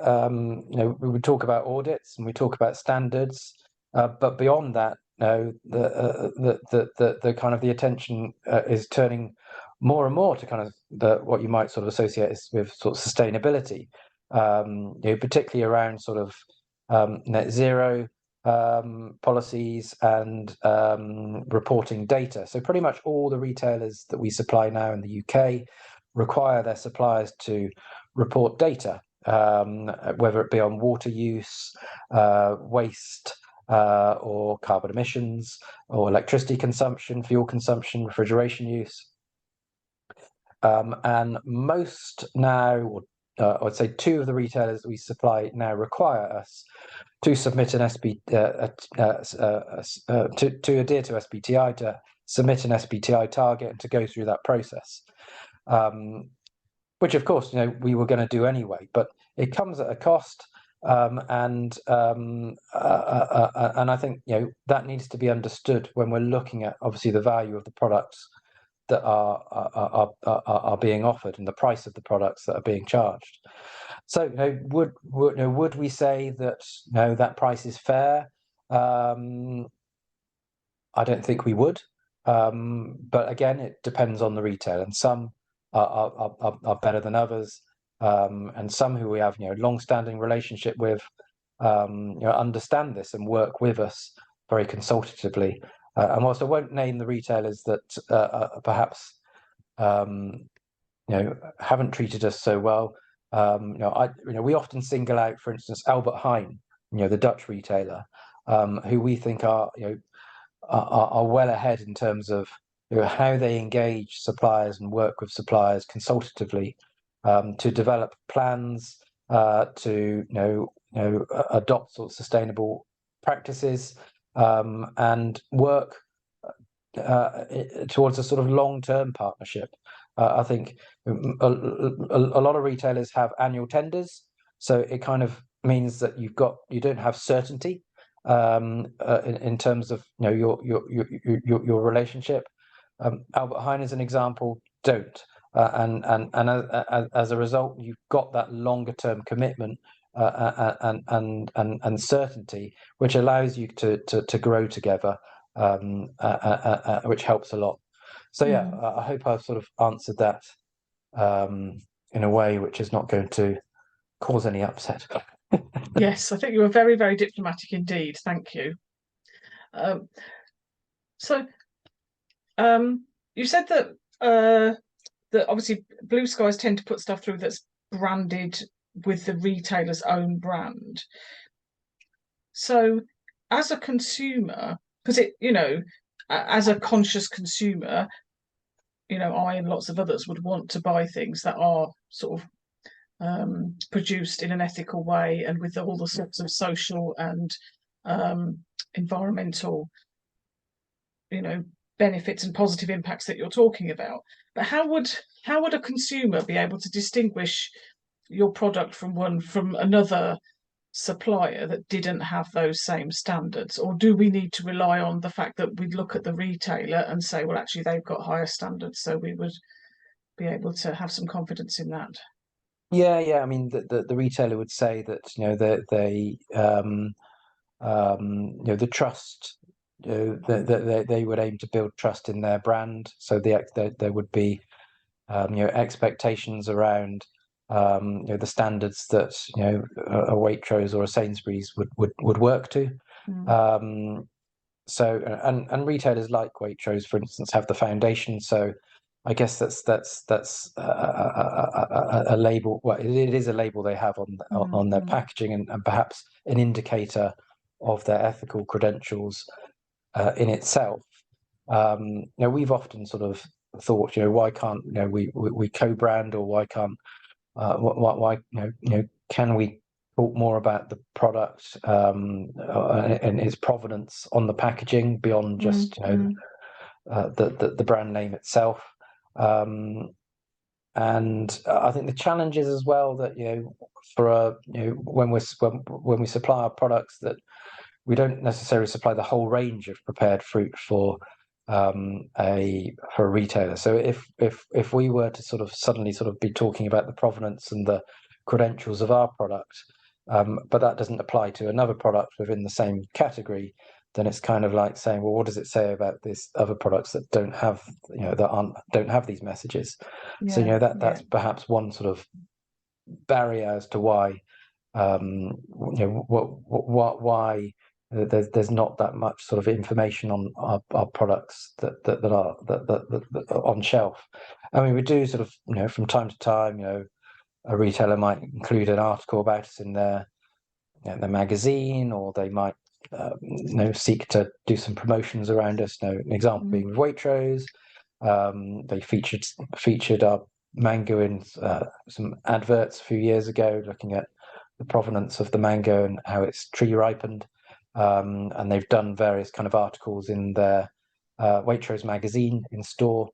S1: we would talk about audits and we talk about standards, but beyond that, the kind of the attention is turning more and more to kind of what you might sort of associate with sort of sustainability, particularly around sort of net zero policies and reporting data. So pretty much all the retailers that we supply now in the UK require their suppliers to report data, whether it be on water use, waste, or carbon emissions, or electricity consumption, fuel consumption, refrigeration use. And most now, I'd say two of the retailers that we supply now require us to submit an to adhere to SBTI, to submit an SBTI target, and to go through that process. Which of course, we were going to do anyway, but it comes at a cost, and I think that needs to be understood when we're looking at obviously the value of the products that are being offered and the price of the products that are being charged. So, would we say that that price is fair? I don't think we would, but again, it depends on the retailer, and some are better than others, and some who we have long-standing relationship with understand this and work with us very consultatively. And whilst I won't name the retailers that perhaps haven't treated us so well, we often single out, for instance, Albert Heijn, the Dutch retailer, who we think are well ahead in terms of how they engage suppliers and work with suppliers consultatively, to develop plans, to adopt sort of sustainable practices, and work towards a sort of long-term partnership. I think a lot of retailers have annual tenders, so it kind of means that you don't have certainty in terms of your relationship. Albert Heijn, as an example, don't. as a result, you've got that longer term commitment and certainty, which allows you to grow together, which helps a lot. So yeah, I hope I've sort of answered that in a way which is not going to cause any upset.
S2: Yes, I think you were very, very diplomatic indeed. Thank you. So you said that that obviously Blue Skies tend to put stuff through that's branded with the retailer's own brand. So as a consumer, because as a conscious consumer, I and lots of others would want to buy things that are sort of produced in an ethical way and with all the sorts of social and environmental, benefits and positive impacts that you're talking about. But how would a consumer be able to distinguish your product from another supplier that didn't have those same standards? Or do we need to rely on the fact that we look at the retailer and say, well, actually they've got higher standards, so we would be able to have some confidence in that?
S1: Yeah. I mean, the retailer would say that the trust. They would aim to build trust in their brand, so there would be expectations around the standards that a Waitrose or a Sainsbury's would work to. So and retailers like Waitrose, for instance, have the foundation. So I guess that's a label. Well, it is a label they have on their packaging, and perhaps an indicator of their ethical credentials in itself. We've often sort of thought, why can't we co-brand, or why can't why can we talk more about the product and its provenance on the packaging beyond just the brand name itself. And I think the challenge is as well that when we supply our products, that we don't necessarily supply the whole range of prepared fruit for a retailer. So if we were to suddenly be talking about the provenance and the credentials of our product, but that doesn't apply to another product within the same category, then it's kind of like saying, well, what does it say about these other products that don't have don't have these messages? So that's perhaps one sort of barrier as to why why there's not that much sort of information on our products that are on shelf. I mean, we do sort of from time to time, a retailer might include an article about us in their magazine, or they might seek to do some promotions around us. An example being with Waitrose, they featured our mango in some adverts a few years ago, looking at the provenance of the mango and how it's tree ripened. And they've done various kind of articles in their Waitrose magazine in store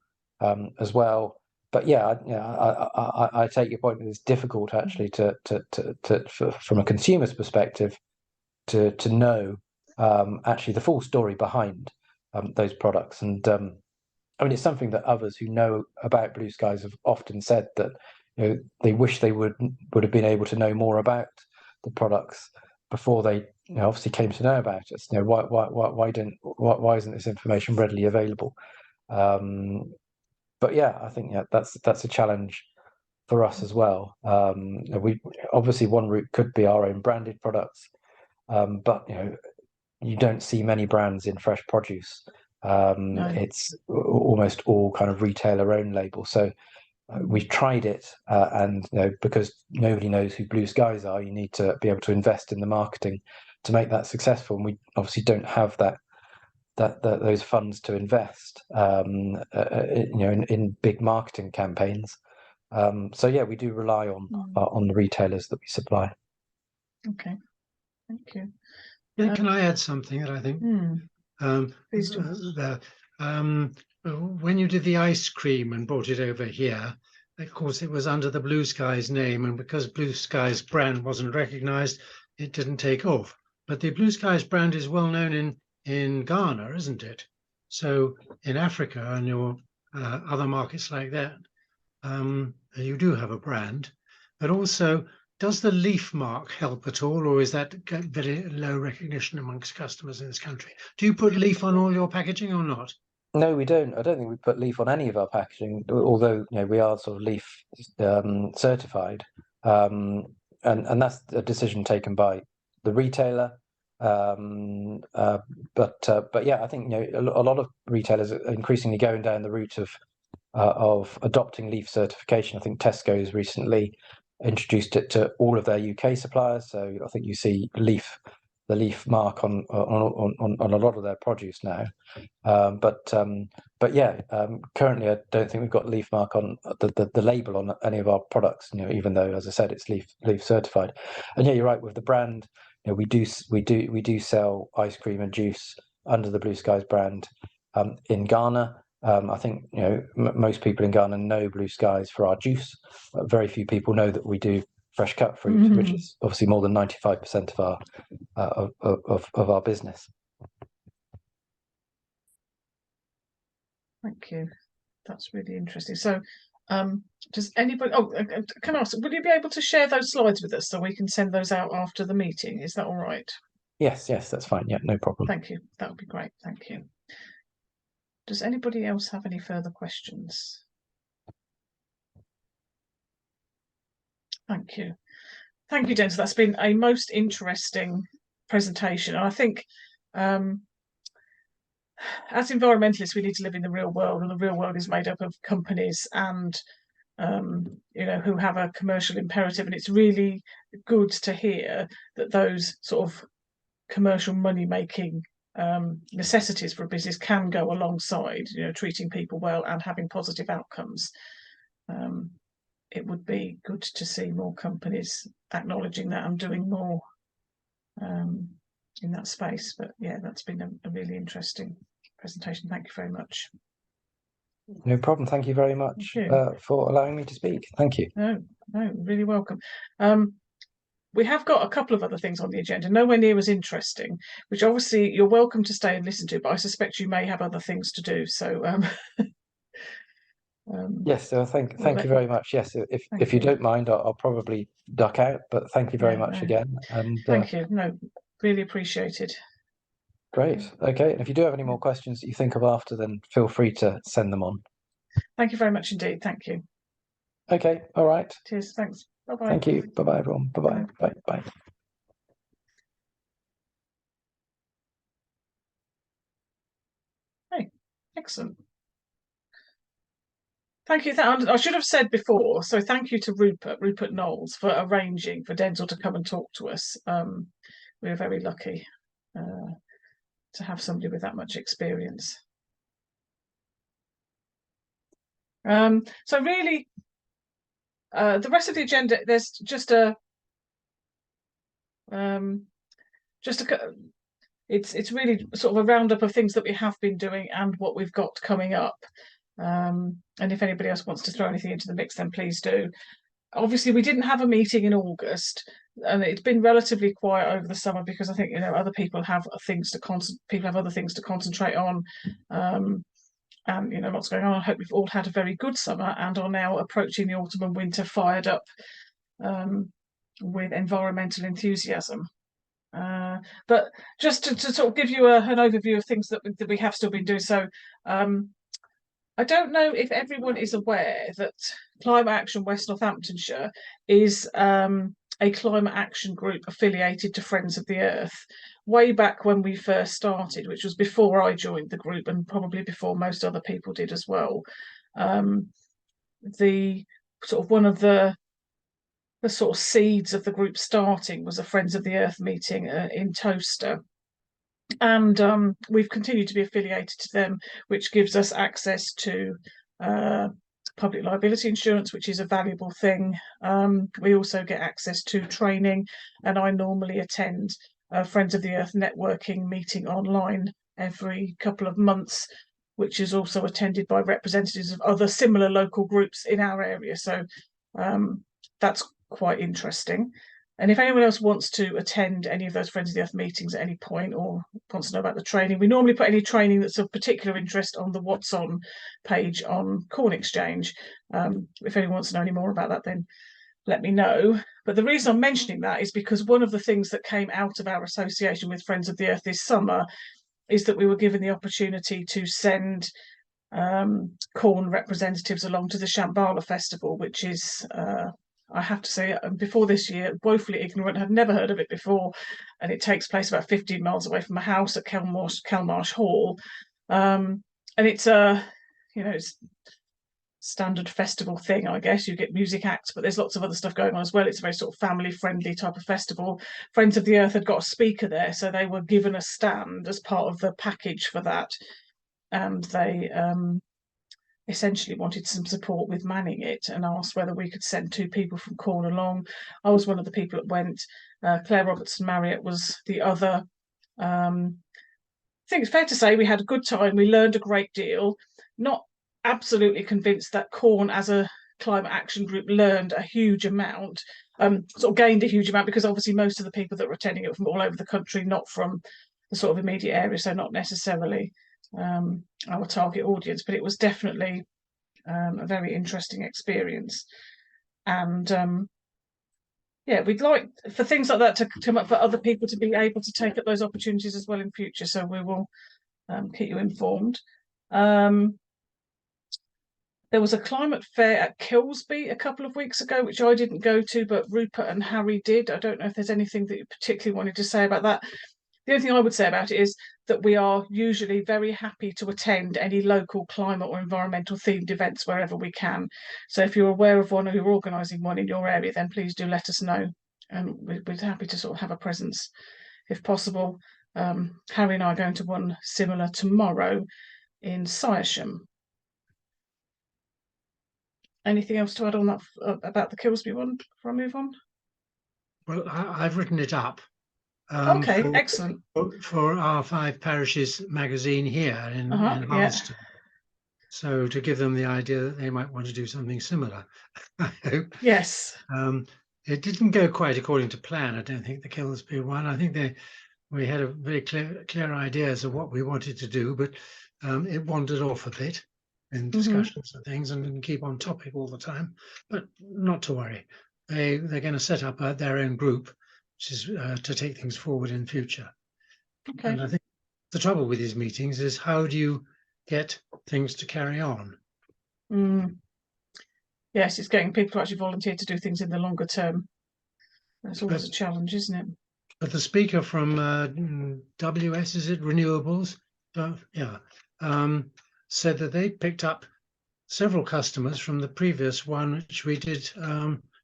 S1: as well. But yeah, I take your point that it's difficult actually to from a consumer's perspective to know actually the full story behind those products. And I mean, it's something that others who know about Blue Skies have often said, that they wish they would have been able to know more about the products before they obviously came to know about us. Why isn't this information readily available? But yeah, I think that's a challenge for us as well. We obviously, one route could be our own branded products, but you don't see many brands in fresh produce.
S2: No.
S1: It's almost all kind of retailer own label. So we've tried it, and because nobody knows who Blue Skies are, you need to be able to invest in the marketing to make that successful. And we obviously don't have those funds to invest in big marketing campaigns. So yeah, we do rely on the retailers that we supply.
S2: Okay, thank you.
S3: Yeah, can I add something that I think
S2: Please do.
S3: when you did the ice cream and brought it over here, of course it was under the Blue Skies name, and because Blue Skies brand wasn't recognized, it didn't take off. But the Blue Skies brand is well known in Ghana, isn't it? So in Africa and your other markets like that, You do have a brand, but also, does the leaf mark help at all, or is that very low recognition amongst customers in this country? Do you put leaf on all your packaging or not?
S1: No, we don't. I don't think we put leaf on any of our packaging, although we are sort of leaf certified, and that's a decision taken by the retailer. But yeah, I think a lot of retailers are increasingly going down the route of adopting leaf certification. I think Tesco's recently introduced it to all of their UK suppliers, so I think you see the leaf mark on a lot of their produce now. But yeah, currently I don't think we've got leaf mark on the label on any of our products. Even though, as I said, it's leaf certified. And yeah, you're right with the brand. We do sell ice cream and juice under the Blue Skies brand in Ghana. I think most people in Ghana know Blue Skies for our juice. Very few people know that we do fresh cut fruit, which is obviously more than 95% of our business.
S2: Thank you. That's really interesting. So, does anybody? Oh, can I ask? Would you be able to share those slides with us so we can send those out after the meeting? Is that all right?
S1: Yes, that's fine. Yeah, no problem.
S2: Thank you. That would be great. Thank you. Does anybody else have any further questions? Thank you. Thank you, Denzel. That's been a most interesting presentation. And I think as environmentalists, we need to live in the real world, and the real world is made up of companies and who have a commercial imperative. And it's really good to hear that those sort of commercial money-making necessities for a business can go alongside, treating people well and having positive outcomes. It would be good to see more companies acknowledging that and doing more in that space. But yeah, that's been a really interesting presentation. Thank you very much.
S1: No problem. Thank you very much for allowing me to speak. Thank you.
S2: No, really welcome. We have got a couple of other things on the agenda, nowhere near as interesting, which obviously you're welcome to stay and listen to, but I suspect you may have other things to do. So
S1: yes, so thank you very much. Yes, if you don't mind, I'll probably duck out, but thank you very much again. And
S2: thank you. No, really appreciated.
S1: Great. Okay, and if you do have any more questions that you think of after, then feel free to send them on.
S2: Thank you very much indeed. Thank you.
S1: Okay, all right.
S2: Cheers. Thanks. Bye-bye.
S1: Thank you. Bye-bye, everyone. Bye-bye.
S2: Bye.
S1: Bye.
S2: Hey, excellent. Thank you. I should have said before, so thank you to Rupert Knowles, for arranging for Denzel to come and talk to us. We're very lucky to have somebody with that much experience. So really, the rest of the agenda, there's just it's really sort of a roundup of things that we have been doing and what we've got coming up. And if anybody else wants to throw anything into the mix, then please do. Obviously, we didn't have a meeting in August, and it's been relatively quiet over the summer because I think other people have other things to concentrate on, and lots going on. I hope we've all had a very good summer and are now approaching the autumn and winter fired up with environmental enthusiasm. But just to sort of give you an overview of things that we have still been doing. So I don't know if everyone is aware that Climate Action West Northamptonshire is a climate action group affiliated to Friends of the Earth. Way back when we first started, which was before I joined the group and probably before most other people did as well. The sort of one of the sort of seeds of the group starting was a Friends of the Earth meeting in Toaster. And we've continued to be affiliated to them, which gives us access to public liability insurance, which is a valuable thing. We also get access to training, and I normally attend a Friends of the Earth networking meeting online every couple of months, which is also attended by representatives of other similar local groups in our area. So that's quite interesting. And if anyone else wants to attend any of those Friends of the Earth meetings at any point, or wants to know about the training, we normally put any training that's of particular interest on the What's On page on Corn Exchange. If anyone wants to know any more about that, then let me know. But the reason I'm mentioning that is because one of the things that came out of our association with Friends of the Earth this summer is that we were given the opportunity to send corn representatives along to the Shambhala Festival, which is, I have to say, before this year, woefully ignorant, had never heard of it before, and it takes place about 15 miles away from my house at Kelmarsh Hall, and it's it's standard festival thing, I guess. You get music acts, but there's lots of other stuff going on as well. It's a very sort of family friendly type of festival. Friends of the Earth had got a speaker there, so they were given a stand as part of the package for that, and they essentially wanted some support with manning it and asked whether we could send 2 people from Corn along. I was one of the people that went. Claire Robertson Marriott was the other. I think it's fair to say we had a good time. We learned a great deal. Not absolutely convinced that Corn as a climate action group learned a huge amount, sort of gained a huge amount, because obviously most of the people that were attending it were from all over the country, not from the sort of immediate area, so not necessarily our target audience, but it was definitely a very interesting experience. And yeah, we'd like for things like that to come up, for other people to be able to take up those opportunities as well in future, so we will keep you informed. There was a climate fair at Kilsby a couple of weeks ago, which I didn't go to, but Rupert and Harry did. I don't know if there's anything that you particularly wanted to say about that. The only thing I would say about it is that we are usually very happy to attend any local climate or environmental themed events wherever we can. So if you're aware of one or you're organising one in your area, then please do let us know. And we're happy to sort of have a presence if possible. Harry and I are going to one similar tomorrow in Siresham. Anything else to add on that about the Kilsby one before I move on?
S3: Well, I've written it up.
S2: Okay, excellent.
S3: For our 5 Parishes magazine here in Harleston. Yeah. So to give them the idea that they might want to do something similar. I hope.
S2: Yes.
S3: It didn't go quite according to plan, I don't think, the Kilsby one. I think we had a very clear ideas of what we wanted to do, but it wandered off a bit in discussions and things, and didn't keep on topic all the time. But not to worry. They're going to set up their own group, which is to take things forward in future. Okay. And I think the trouble with these meetings is, how do you get things to carry on?
S2: Yes, it's getting people to actually volunteer to do things in the longer term. That's always a challenge, isn't it?
S3: But the speaker from WS, is it Renewables? Said that they picked up several customers from the previous one, which we did.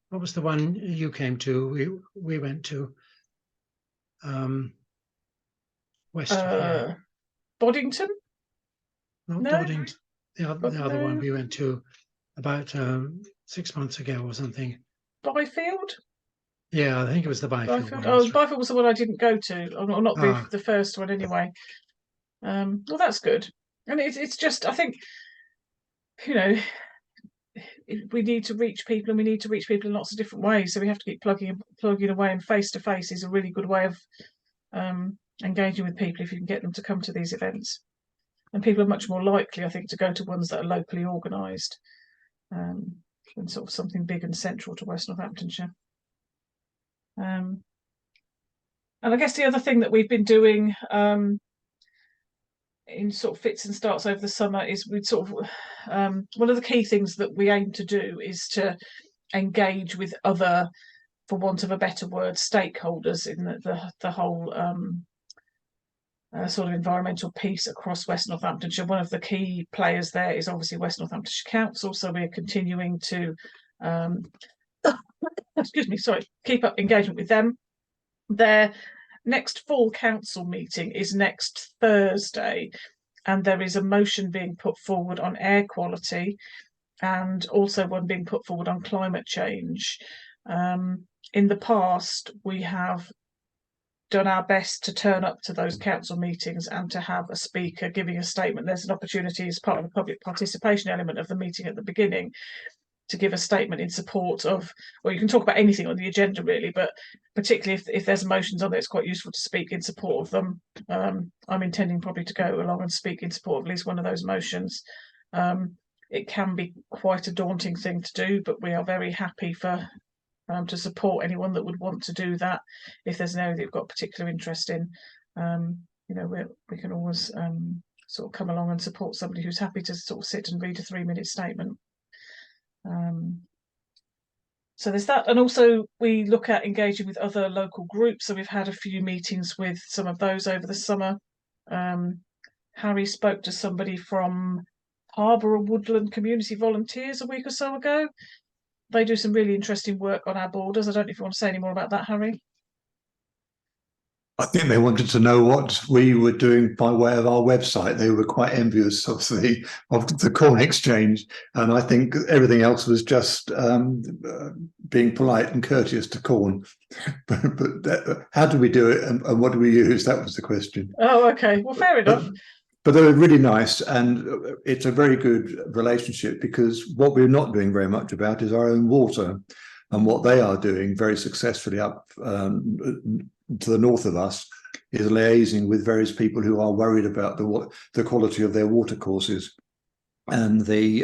S3: What was the one you came to? We went to west of here.
S2: Boddington?
S3: Not
S2: no.
S3: Boddington. The other one we went to about 6 months ago or something.
S2: Byfield?
S3: Yeah, I think it was the Byfield one.
S2: Oh, Byfield was the one I didn't go to, or not the first one anyway. Well, that's good. And it's just, I think, we need to reach people, and we need to reach people in lots of different ways. So we have to keep plugging away, and face-to-face is a really good way of engaging with people if you can get them to come to these events. And people are much more likely, I think, to go to ones that are locally organised than sort of something big and central to West Northamptonshire. And I guess the other thing that we've been doing in sort of fits and starts over the summer is we sort of one of the key things that we aim to do is to engage with other, for want of a better word, stakeholders in the whole sort of environmental piece across West Northamptonshire. One of the key players there is obviously West Northamptonshire Council, so we're continuing to keep up engagement with them. Their next full council meeting is next Thursday, and there is a motion being put forward on air quality, and also one being put forward on climate change. In the past, we have done our best to turn up to those council meetings and to have a speaker giving a statement. There's an opportunity as part of the public participation element of the meeting at the beginning. to give a statement in support of, well, you can talk about anything on the agenda really, but particularly if there's motions on there, it's quite useful to speak in support of them. I'm intending probably to go along and speak in support of at least one of those motions. It can be quite a daunting thing to do, but we are very happy for to support anyone that would want to do that. If there's an area that you've got particular interest in, you know, we can always sort of come along and support somebody who's happy to sort of sit and read a 3-minute statement. So there's that, and also we look at engaging with other local groups. So we've had a few meetings with some of those over the summer. Harry spoke to somebody from Harbour and Woodland Community Volunteers a week or so ago. They do some really interesting work on our borders. I don't know if you want to say any more about that, Harry.
S5: I think they wanted to know what we were doing by way of our website. They were quite envious of the corn exchange, and I think everything else was just being polite and courteous to corn. but how do we do it, and what do we use? That was the question.
S2: Oh, okay. Well, fair enough.
S5: But they were really nice, and it's a very good relationship, because what we're not doing very much about is our own water, and what they are doing very successfully up to the north of us is liaising with various people who are worried about the quality of their watercourses. And the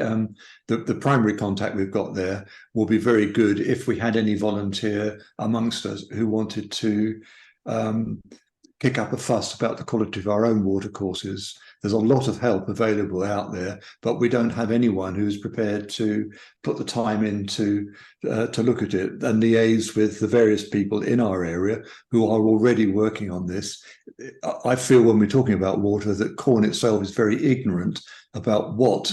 S5: primary contact we've got there will be very good if we had any volunteer amongst us who wanted to kick up a fuss about the quality of our own watercourses. There's a lot of help available out there, but we don't have anyone who's prepared to put the time in to look at it and liaise with the various people in our area who are already working on this. I feel when we're talking about water that Corn itself is very ignorant about what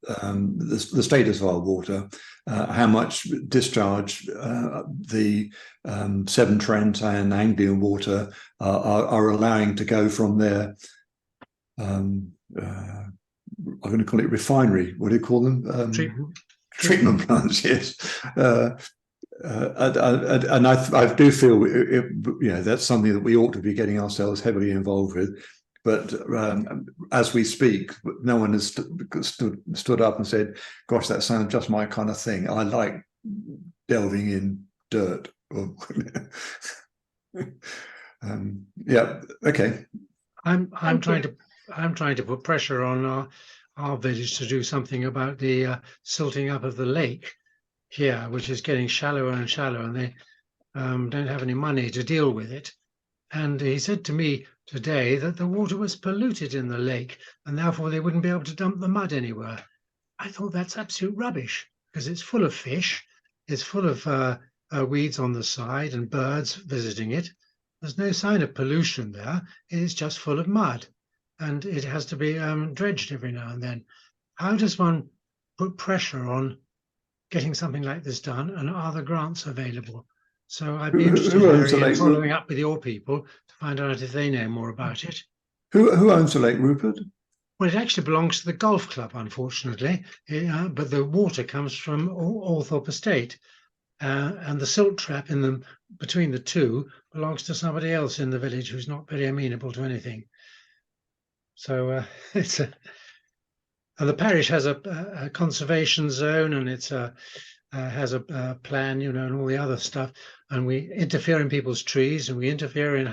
S5: the status of our water, how much discharge the Severn Trent and Anglian water are allowing to go from their I'm going to call it refinery. What do you call them? Treatment plants. Yes, and I do feel that's something that we ought to be getting ourselves heavily involved with. But as we speak, no one has stood up and said, "Gosh, that sounds just my kind of thing. I like delving in dirt." Yeah. Okay.
S3: I'm trying to put pressure on our village to do something about the silting up of the lake here, which is getting shallower and shallower, and they don't have any money to deal with it. And he said to me today that the water was polluted in the lake, and therefore they wouldn't be able to dump the mud anywhere. I thought that's absolute rubbish, because it's full of fish, it's full of weeds on the side and birds visiting it. There's no sign of pollution there. It's just full of mud, and it has to be dredged every now and then. How does one put pressure on getting something like this done, and are the grants available? So I'd be interested in following up with your people to find out if they know more about it.
S5: Who owns the Lake Rupert?
S3: Well, it actually belongs to the golf club, unfortunately, but the water comes from Althorpe Estate, and the silt trap between the two belongs to somebody else in the village who's not very amenable to anything. So and the parish has a conservation zone, and it's has a plan, and all the other stuff. And we interfere in people's trees, and we interfere in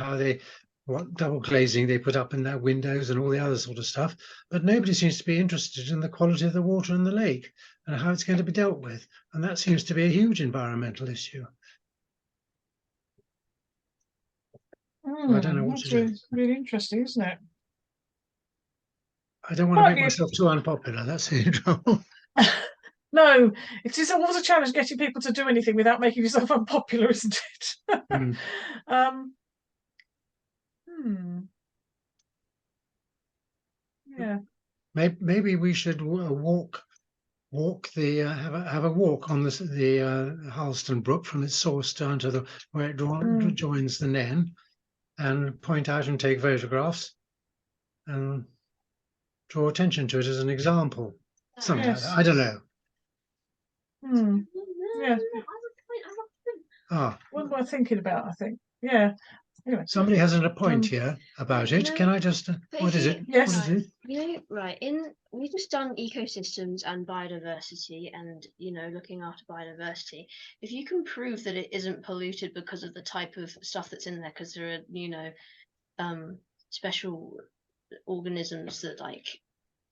S3: what double glazing they put up in their windows and all the other sort of stuff. But nobody seems to be interested in the quality of the water in the lake and how it's going to be dealt with. And that seems to be a huge environmental issue. I don't know what to do.
S2: That's really interesting, isn't it?
S3: I don't want to make myself too unpopular. That's the trouble.
S2: No, it is always a challenge getting people to do anything without making yourself unpopular, isn't it? Yeah.
S3: Maybe we should walk the have a walk on the Harleston Brook from its source down to where it joins the Nen, and point out and take photographs and draw attention to it as an example. Something like that. I don't know.
S2: Yeah. What am I thinking about? I think. Yeah. Anyway,
S3: Somebody has a point here about it.
S6: No,
S3: Can I just?
S6: but
S3: What
S6: if
S3: is
S6: you-
S3: it?
S2: Yes.
S3: What is it?
S6: You know, right, we've just done ecosystems and biodiversity and, you know, looking after biodiversity. If you can prove that it isn't polluted because of the type of stuff that's in there, because there are, you know, special organisms that like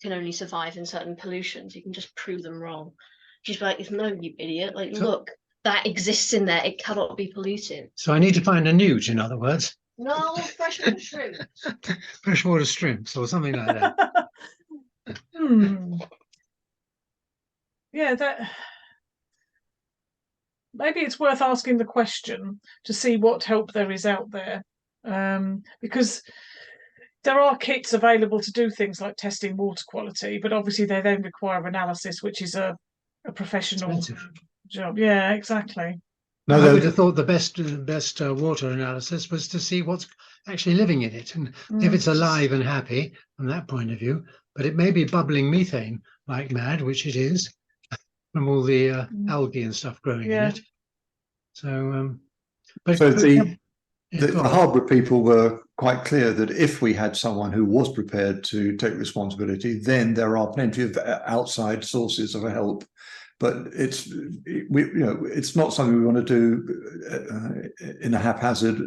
S6: can only survive in certain pollutions, you can just prove them wrong. Just like, no, you idiot, like,
S3: So-
S6: look, that exists in there, it cannot be polluted.
S3: So I need to find a newt, in other words,
S6: No, freshwater shrimp.
S3: freshwater shrimps or something like that.
S2: Yeah, that maybe it's worth asking the question to see what help there is out there, because there are kits available to do things like testing water quality, but obviously they then require analysis, which is a professional
S3: Expensive.
S2: job. Yeah, exactly.
S5: No,
S3: I would have thought the best water analysis was to see what's actually living in it, and if it's alive and happy from that point of view. But it may be bubbling methane like mad, which it is, from all the algae and stuff growing in it. So, but
S5: So
S3: yeah,
S5: the
S3: go on.
S5: harbour people were quite clear that if we had someone who was prepared to take responsibility, then there are plenty of outside sources of help. But it's not something we want to do in a haphazard,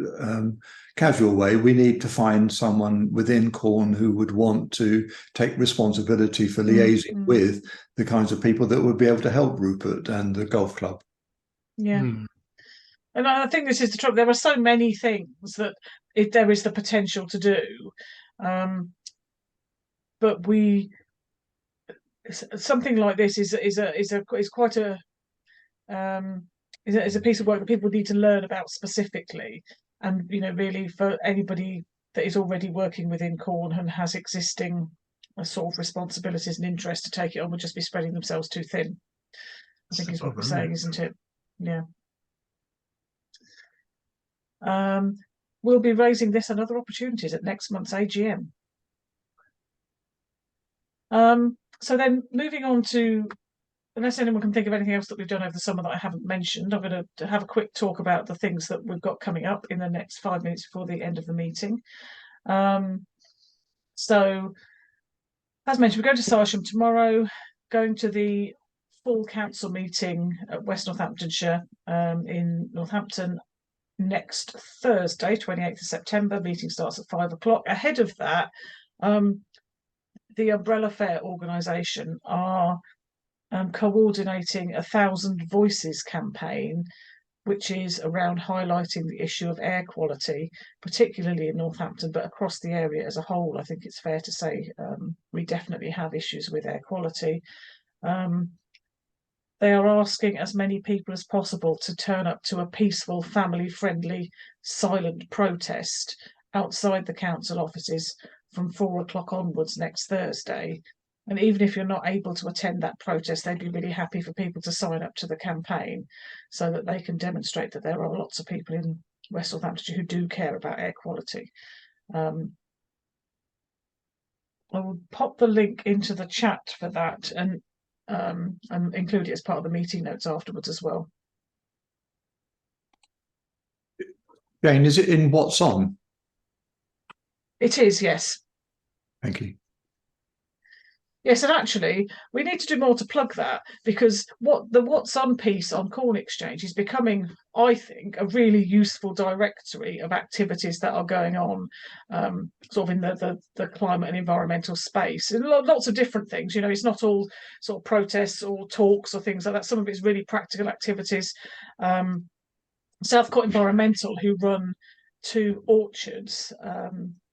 S5: casual way. We need to find someone within Corn who would want to take responsibility for liaising with the kinds of people that would be able to help Rupert and the golf club.
S2: Yeah. And I think this is the trouble. There are so many things that there is the potential to do, but something like this is quite a is a piece of work that people need to learn about specifically, and you know, really for anybody that is already working within Corn and has existing sort of responsibilities and interest to take it on would just be spreading themselves too thin. I think is what we're saying, isn't it? Yeah. We'll be raising this and other opportunities at next month's AGM. So then moving on to, unless anyone can think of anything else that we've done over the summer that I haven't mentioned, I'm going to have a quick talk about the things that we've got coming up in the next 5 minutes before the end of the meeting. So, as mentioned, we're going to Sarsham tomorrow, going to the full council meeting at West Northamptonshire in Northampton next Thursday, 28th of September. Meeting starts at 5 o'clock. Ahead of that, the Umbrella Fair organisation are coordinating a 1,000 Voices campaign, which is around highlighting the issue of air quality, particularly in Northampton, but across the area as a whole. I think it's fair to say we definitely have issues with air quality. They are asking as many people as possible to turn up to a peaceful, family-friendly, silent protest outside the council offices from 4 o'clock onwards next Thursday. And even if you're not able to attend that protest, they'd be really happy for people to sign up to the campaign so that they can demonstrate that there are lots of people in West Northamptonshire who do care about air quality. I will pop the link into the chat for that and include it as part of the meeting notes afterwards as well.
S5: Jane, is it in What's On?
S2: It is, yes.
S5: Thank you.
S2: Yes, and actually, we need to do more to plug that, because the What's On piece on Corn Exchange is becoming, I think, a really useful directory of activities that are going on, sort of in the climate and environmental space. And lots of different things. You know, it's not all sort of protests or talks or things like that. Some of it's really practical activities. Southcote Environmental, who run 2 orchards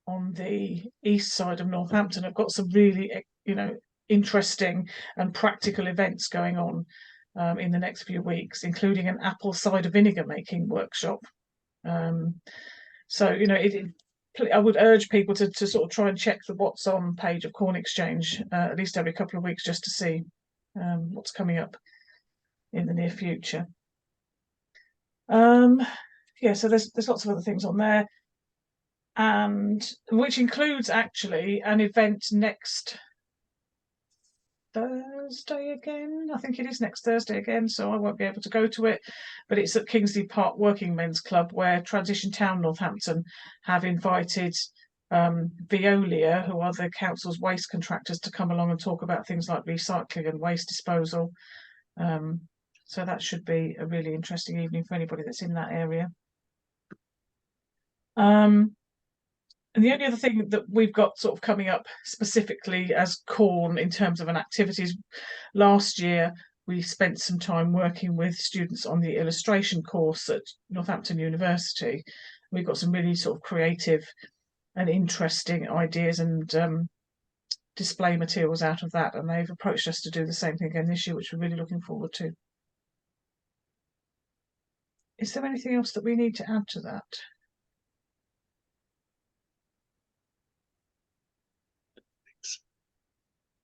S2: on the east side of Northampton, have got some really, you know, interesting and practical events going on in the next few weeks, including an apple cider vinegar making workshop. So, you know, I would urge people to sort of try and check the What's On page of Corn Exchange at least every couple of weeks, just to see what's coming up in the near future. Yeah, so there's lots of other things on there, and which includes actually an event next Thursday again. I think it is next Thursday again, so I won't be able to go to it. But it's at Kingsley Park Working Men's Club, where Transition Town Northampton have invited Veolia, who are the council's waste contractors, to come along and talk about things like recycling and waste disposal. So that should be a really interesting evening for anybody that's in that area. And the only other thing that we've got sort of coming up specifically as Corn in terms of an activities, last year we spent some time working with students on the illustration course at Northampton University. We've got some really sort of creative and interesting ideas and display materials out of that, and they've approached us to do the same thing again this year, which we're really looking forward to. Is there anything else that we need to add to that?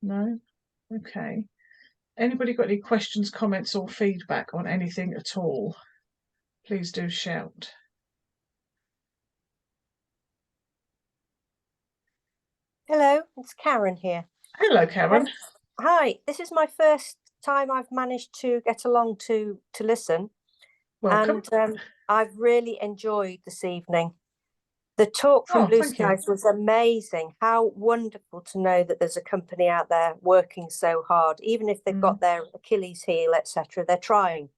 S2: No? Okay. Anybody got any questions, comments, or feedback on anything at all? Please do shout.
S7: Hello, it's Karen here.
S2: Hello, Karen.
S7: Hi, this is my first time I've managed to get along to listen.
S2: Welcome.
S7: And I've really enjoyed this evening. The talk from Blue Skies was amazing. How wonderful to know that there's a company out there working so hard, even if they've got their Achilles heel, etc. They're trying.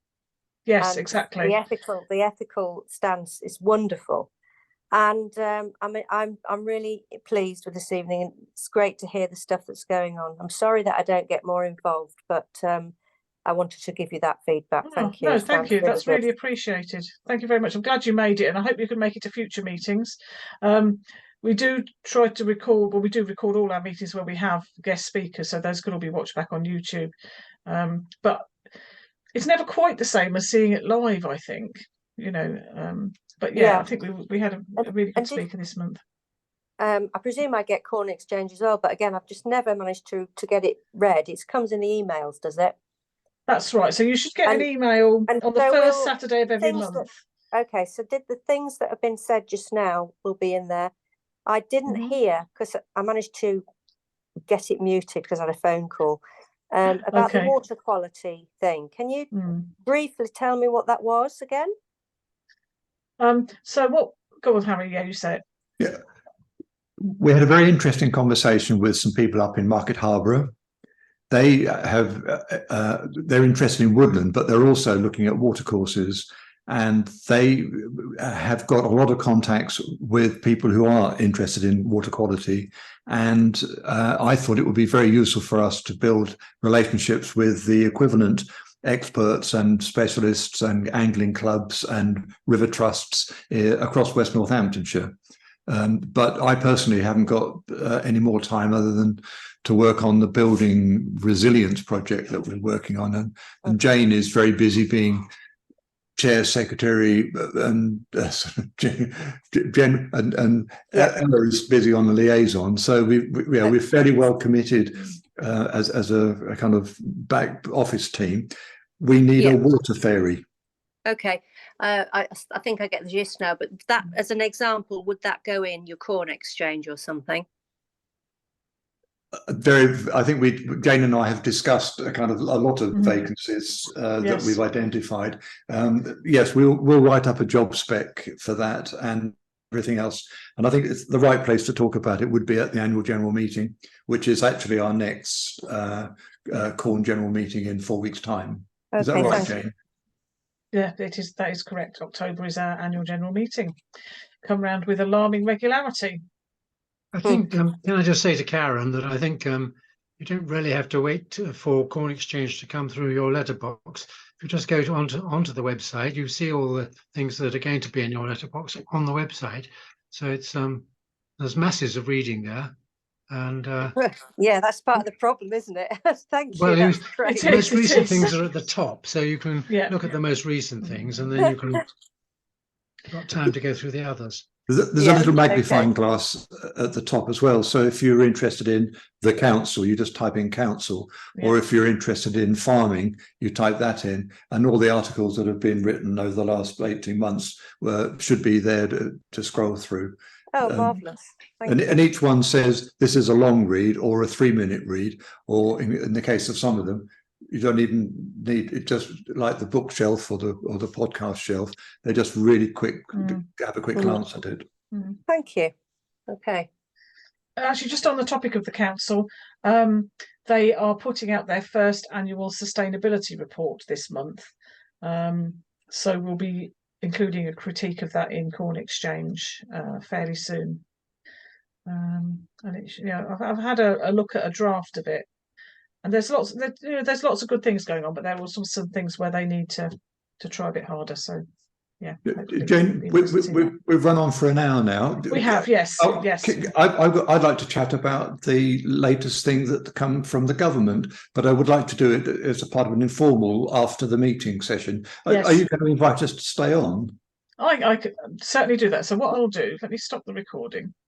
S2: Yes,
S7: and
S2: exactly.
S7: The ethical stance is wonderful, and I'm really pleased with this evening. And it's great to hear the stuff that's going on. I'm sorry that I don't get more involved, but I wanted to give you that feedback. Thank you.
S2: No, thank you. That's really appreciated. Thank you very much. I'm glad you made it, and I hope you can make it to future meetings. We do try to record, well, we do record all our meetings where we have guest speakers, so those can all be watched back on YouTube. But it's never quite the same as seeing it live, I think, you know. But yeah, I think we had a really good speaker this month.
S7: I presume I get Corn Exchange as well, but again, I've just never managed to get it read. It comes in the emails, does it?
S2: That's right. So you should get an email on the first Saturday of every month.
S7: Okay, so did the things that have been said just now will be in there? I didn't hear, because I managed to get it muted because I had a phone call, about the water quality thing. Can you briefly tell me what that was again?
S2: So what, go on, Harry, yeah, you say it.
S5: Yeah. We had a very interesting conversation with some people up in Market Harborough. They have, they're interested in woodland, but they're also looking at watercourses, and they have got a lot of contacts with people who are interested in water quality. And I thought it would be very useful for us to build relationships with the equivalent experts and specialists and angling clubs and river trusts across West Northamptonshire. But I personally haven't got any more time other than to work on the building resilience project that we're working on. And Jane is very busy being chair, secretary, and Jen and Ella is busy on the liaison. So we're fairly well committed as a kind of back office team. We need a water fairy. Okay.
S7: I think I get the gist now, but that, as an example, would that go in your Corn Exchange or something?
S5: I think Jane and I have discussed a lot of vacancies that we've identified. Yes, we'll write up a job spec for that and everything else. And I think it's the right place to talk about it would be at the annual general meeting, which is actually our next Corn general meeting in 4 weeks' time. Is that right, Jane?
S2: Yeah, it is. That is correct. October is our annual general meeting. Come round with alarming regularity.
S3: I think, can I just say to Karen that I think you don't really have to wait for Corn Exchange to come through your letterbox. If you just go onto the website, you see all the things that are going to be in your letterbox on the website. So it's there's masses of reading there. And
S7: yeah, that's part of the problem, isn't it? Thank you.
S3: Well,
S7: that's great.
S3: the most recent things are at the top, so you can look at the most recent things, and then you can got time to go through the others.
S5: There's a little magnifying glass at the top as well. So if you're interested in the council, you just type in council, or if you're interested in farming, you type that in, and all the articles that have been written over the last 18 months should be there to scroll through.
S7: Oh, marvellous. Thank you.
S5: And each one says this is a long read or a 3-minute read, or in the case of some of them, you don't even need it, just like the bookshelf or the podcast shelf. They're just really quick, have a quick glance at it.
S7: Thank you. Okay.
S2: Actually, just on the topic of the council, they are putting out their first annual sustainability report this month. So we'll be including a critique of that in Corn Exchange fairly soon. And it's, I've had a look at a draft of it, and there's lots of good things going on, but there are also some things where they need to try a bit harder. So yeah,
S5: Jane, we've run on for an hour now.
S2: We have, yes, yes.
S5: I'd like to chat about the latest thing that come from the government, but I would like to do it as a part of an informal after the meeting session.
S2: Yes.
S5: Are you going to invite us to stay on?
S2: I could certainly do that. So what I'll do, let me stop the recording.